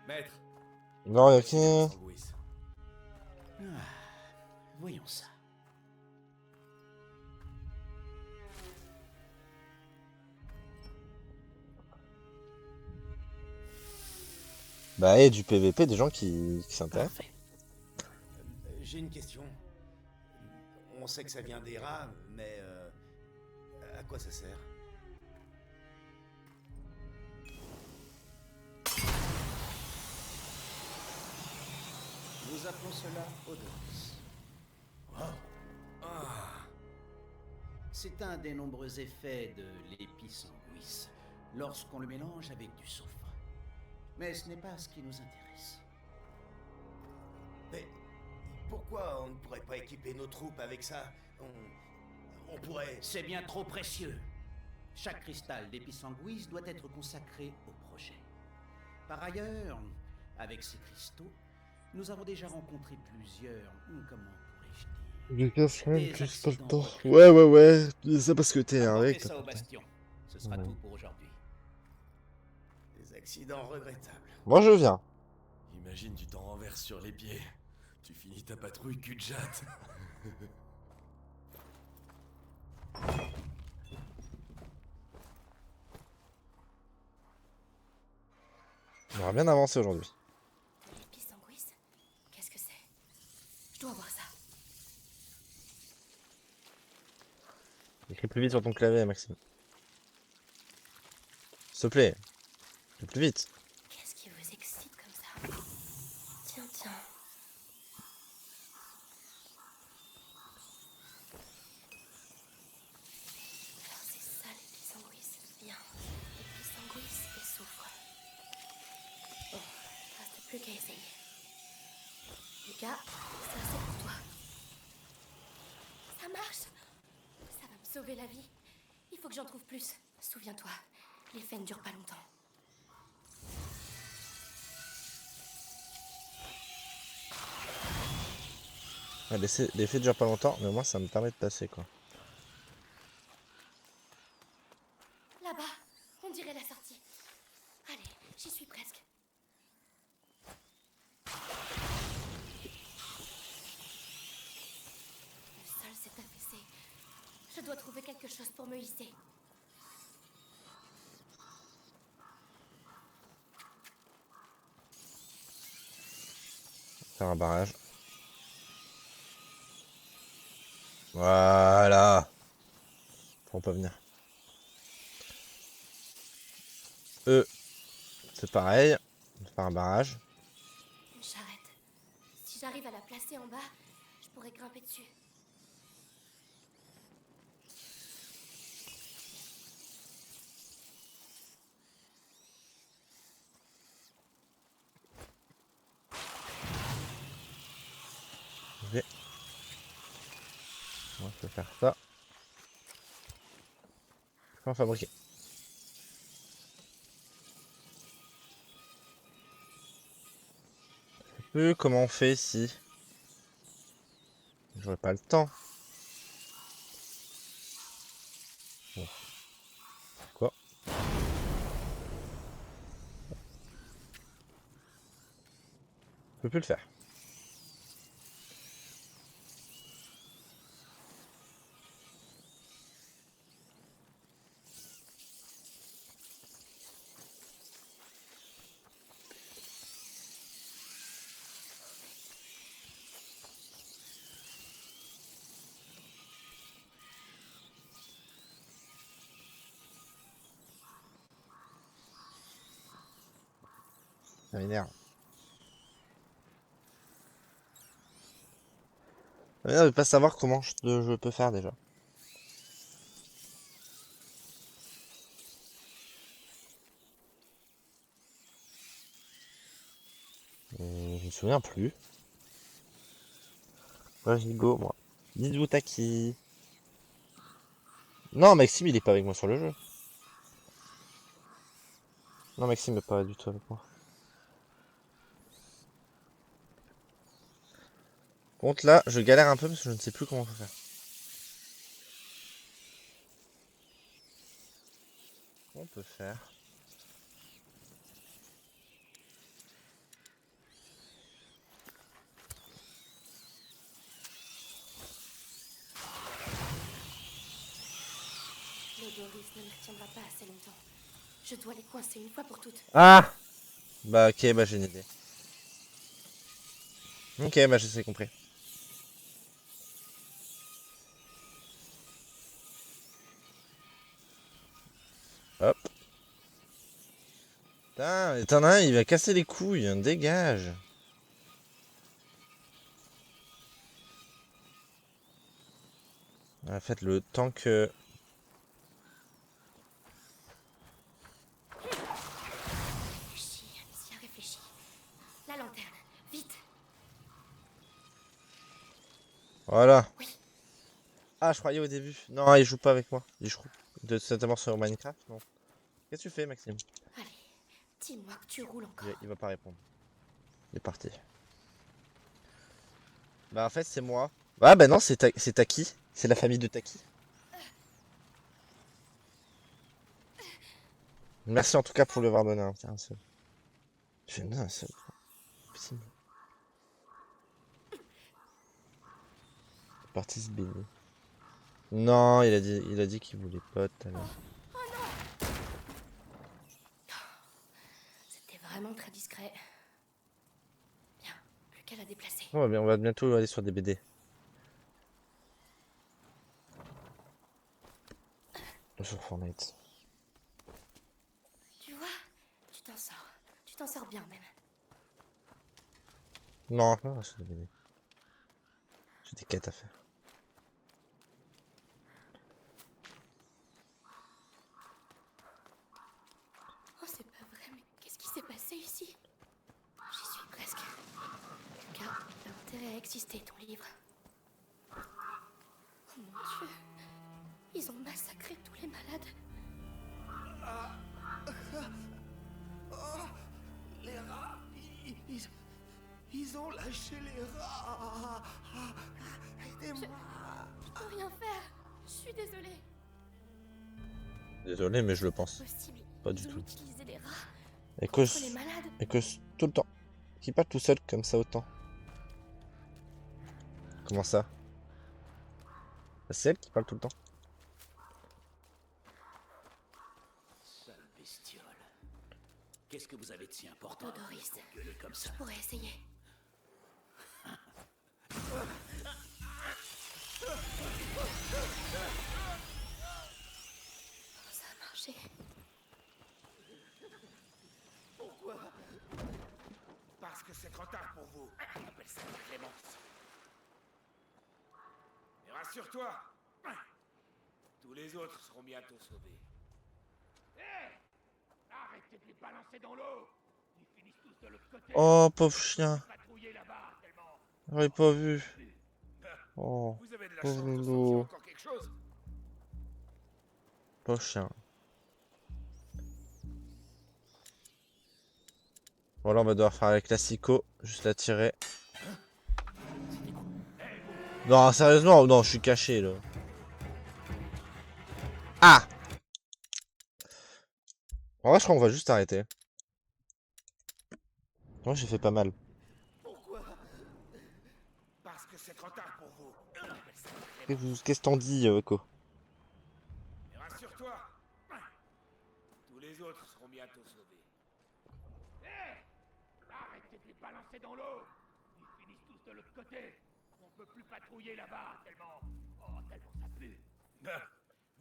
E: Maître.
A: Non, ok.
E: Ah, voyons ça.
A: Bah, et du PVP, des gens qui s'intéressent.
E: Parfait. J'ai une question. On sait que ça vient des rats, mais à quoi ça sert? Nous appelons cela odoris. C'est un des nombreux effets de l'épisanguis lorsqu'on le mélange avec du soufre. Mais ce n'est pas ce qui nous intéresse. Mais pourquoi on ne pourrait pas équiper nos troupes avec ça? On pourrait...
H: C'est bien trop précieux. Chaque cristal d'épisanguis doit être consacré au projet. Par ailleurs, avec ces cristaux, nous avons déjà rencontré plusieurs... Comment pourrais-je dire?
A: Plus pas le temps. Ouais. C'est parce que t'es énervé.
H: Apportez ça au bastion. Ce sera
A: Ouais.
H: tout pour aujourd'hui.
E: Des accidents regrettables.
A: Moi, je viens.
I: Imagine, tu t'en renverses sur les pieds. Tu finis ta patrouille cul de jatte.
A: On aura bien avancé aujourd'hui.
F: L'épisanguis? Qu'est-ce que c'est? Je dois voir ça.
A: Écris plus vite sur ton clavier, Maxime. S'il te plaît. Fais plus vite.
F: Qu'est-ce qui vous excite comme ça? Tiens. Alors c'est ça l'épisanguis. Bien. Épisanguis et soufre. Bon, reste plus qu'à essayer. Lucas, ça c'est pour toi. Ça marche! Ça va me sauver la vie. Il faut que j'en trouve plus. Souviens-toi, l'effet ne dure pas longtemps.
A: Ouais, l'effet dure pas longtemps, mais moi, ça me permet de passer, quoi.
F: Là-bas, on dirait la sortie. Allez, j'y suis presque. Le sol s'est affaissé. Je dois trouver quelque chose pour me hisser.
A: Faire un barrage. Voilà. Pour pas venir. Eux, c'est pareil. On va faire un barrage.
F: Une charrette. Si j'arrive à la placer en bas, je pourrais grimper dessus.
A: Ok. On va faire ça. On va fabriquer. Comment on fait ici? J'aurais pas le temps. Bon. Quoi? Je peux plus le faire. Ça m'énerve. Ça m'énerve de pas savoir comment je peux faire déjà. Je me souviens plus. Ouais, j'y go, moi. Dites-vous Taki. Non, Maxime, il est pas avec moi sur le jeu. Non, Maxime est pas du tout avec moi. Par contre, là, je galère un peu parce que je ne sais plus comment faut faire. Comment on peut faire?
F: L'Odoris ne les retiendra pas assez longtemps. Je dois les coincer une fois pour toutes.
A: Ah! Bah, ok, bah, j'ai une idée. Ok, bah, je sais compris. Hop. Putain, t'en as un, il va casser les couilles, hein, dégage. En fait, le temps que...
F: Réfléchis, Amicia, réfléchis. La lanterne, vite.
A: Voilà.
F: Oui.
A: Ah, je croyais au début. Non, il joue pas avec moi. Il joue certainement sur Minecraft, non. Qu'est-ce que tu fais, Maxime?
F: Allez, dis-moi que tu roules encore.
A: Il va pas répondre. Il est parti. Bah, en fait, c'est moi. Ah, bah non, c'est Taki. C'est la famille de Taki. Merci en tout cas pour lui avoir donné un seul. Je viens un seul. Putain. Parti se baigner. Non, il a dit qu'il voulait pas tout à l'heure.
F: C'était vraiment très discret. Bien, plus qu'à la déplacer.
A: On va bientôt aller sur des BD. Sur Fortnite.
F: Tu vois, tu t'en sors. Tu t'en sors bien même.
A: Non, pas sur des BD. J'ai des quêtes à faire.
F: Oh, c'est pas vrai, mais qu'est-ce qui s'est passé ici? J'y suis presque. En tout cas, il a intérêt à exister, ton livre. Oh mon Dieu. Ils ont massacré tous les malades.
E: Les rats, ils ont lâché les rats. Aidez-moi.
F: Je peux rien faire. Je suis désolée.
A: Désolé, mais je le pense.
F: Possible.
A: Pas du
F: Ils ont
A: tout.
F: utilisé les rats
A: Et que,
F: contre les malades.
A: tout le temps. Qui parle tout seul comme ça autant. Comment ça? C'est elle qui parle tout le temps.
H: Sale bestiole. Qu'est-ce que vous avez de si important
F: Odoris,
H: pour gueuler comme ça?
F: je pourrais essayer.
E: que c'est trop tard pour vous. On appelle ça la clémence. Mais rassure-toi, tous les autres seront bientôt sauvés. Hé! Arrêtez de les balancer dans l'eau! Ils finissent tous de l'autre côté.
A: Oh, pauvre chien.
E: Patrouiller là-bas tellement.
A: J'aurais pas vu. Oh,
E: Vous avez de la
A: pauvre
E: chance de sortir
A: loulou.
E: encore quelque chose.
A: Pauvre chien. Bon, là, on va devoir faire les classico. Juste la tirer. Non, sérieusement, non, je suis caché, là. Ah! En vrai, je crois qu'on va juste arrêter. Moi, j'ai fait pas mal.
E: Pourquoi? Parce que c'est trop tard pour vous. On appelle ça la clémence.
A: Qu'est-ce que t'en dis, Eko?
E: Mais rassure-toi, tous les autres seront bientôt sauvés. Hé! Arrêtez de les balancer dans l'eau! Ils finissent tous de l'autre côté. On peut plus patrouiller là-bas tellement. Oh, tellement ça pue.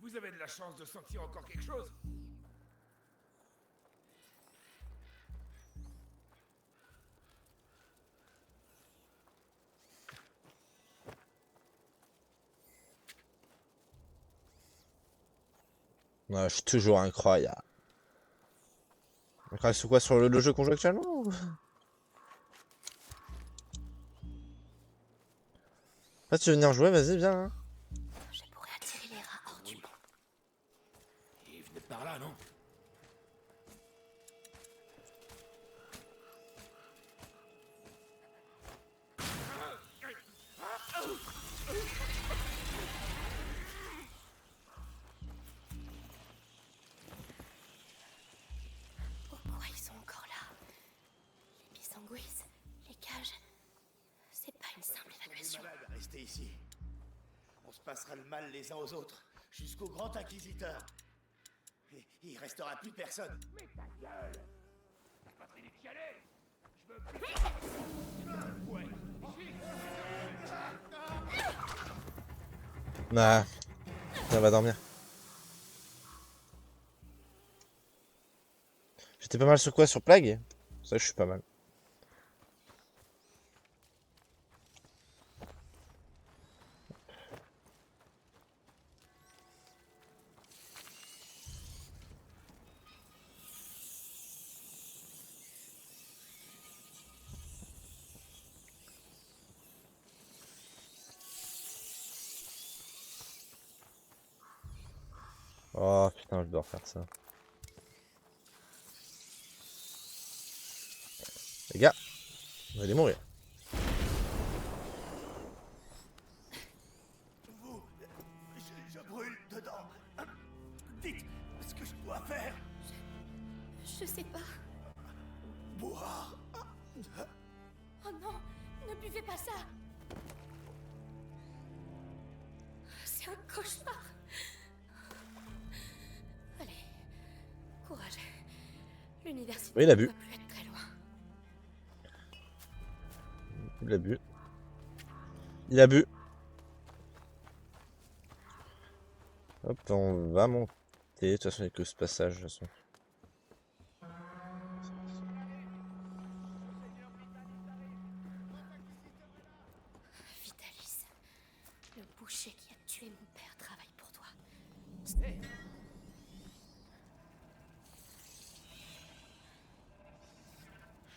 E: Vous avez de la chance de sentir encore quelque chose.
A: Ouais, je suis toujours incroyable. Incroyable sur quoi? Sur le jeu qu'on joue actuellement ou... Ah, tu veux venir jouer? Vas-y, viens. Hein.
F: Je pourrais attirer les rats hors du monde.
E: Ils venaient par là, non?
F: Pourquoi ils sont encore là? Les pissanguis, les cages. C'est pas une simple
E: On est
F: évacuation.
E: malade à rester ici. On se passera le mal les uns aux autres, jusqu'au grand inquisiteur. Et il restera plus personne. Mais ta gueule! T'as pas pris les pialets? Je veux plus. Ouais.
A: Nah. On va dormir. J'étais pas mal sur quoi? Sur Plague? Ça, je suis pas mal. Oh putain, je dois refaire ça. Les gars, vous allez mourir.
E: Vous, je brûle dedans. Dites ce que je dois faire.
F: Je sais pas.
E: Boire.
F: Oh non, ne buvez pas ça. C'est un cauchemar. Allez, courage. L'université
A: Oui, il a
F: ne
A: bu.
F: doit plus être très loin.
A: Il a bu. Il a bu. Hop, on va monter. De toute façon, il n'y a que ce passage. De toute façon.
F: Vitalis, le boucher qui a tué mon père travaille pour toi.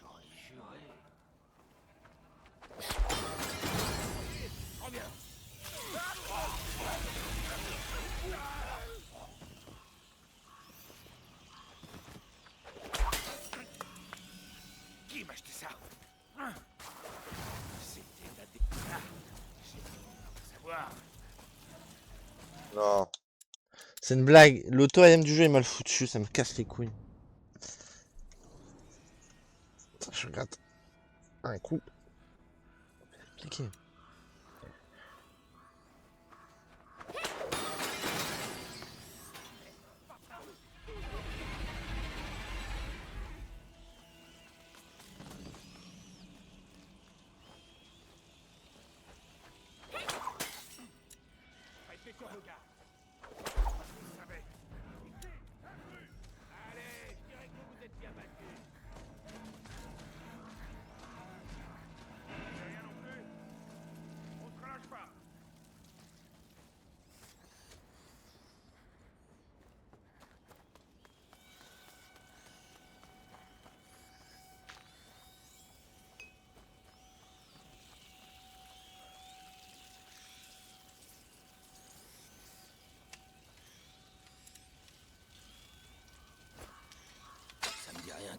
E: J'aurais juré. Reviens. Qui m'a acheté ça? C'était la découverte. J'ai dû savoir.
A: Non. C'est une blague. L'auto-AM du jeu est mal foutu. Ça me casse les couilles. Attends, je regarde un coup. Cliquez.
E: Répétez le gars. Vous savez. Allez, je dirais que vous êtes bien battu.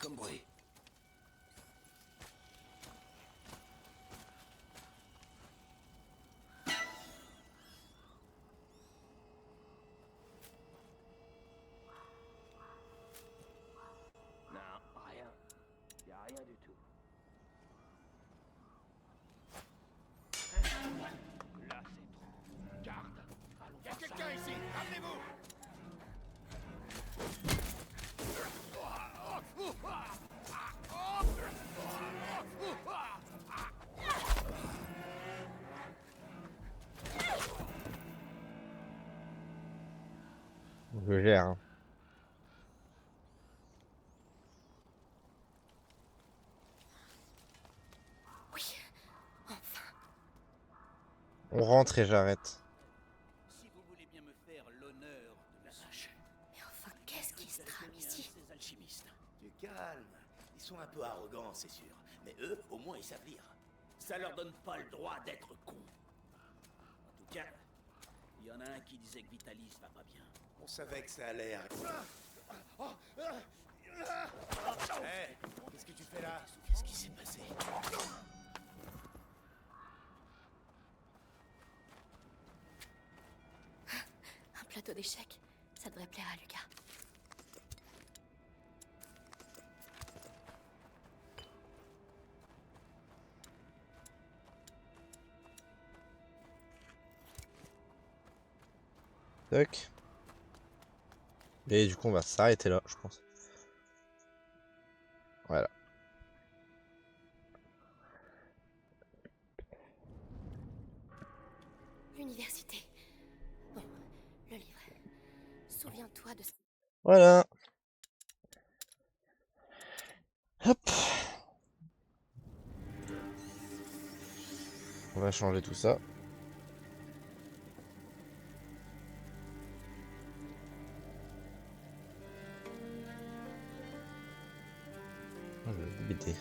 I: comme bruit?
E: Non, rien. Y a rien du tout. Là, c'est trop. Garde. Allons. Y a quelqu'un ici. Ramenez-vous.
A: Je gère. Hein.
F: Oui, enfin.
A: On rentre et j'arrête.
H: Si vous voulez bien me faire l'honneur de la vache.
F: Mais enfin, qu'est-ce qui se trame ici?
H: Ces alchimistes.
E: Tu calmes. Ils sont un peu arrogants, c'est sûr. Mais eux, au moins, ils savent lire. Ça leur donne pas le droit d'être cons. En tout cas, il y en a un qui disait que Vitalis va pas bien. On savait que ça allait arriver. Hé, qu'est-ce que tu fais là? Qu'est-ce qui s'est passé?
F: Un plateau d'échecs. Ça devrait plaire à Lucas.
A: Tac. Et du coup, on va s'arrêter là, je pense. Voilà.
F: L'université. Bon, le livre. Souviens-toi de ce...
A: Voilà. Hop. On va changer tout ça. Ah, je vais BD.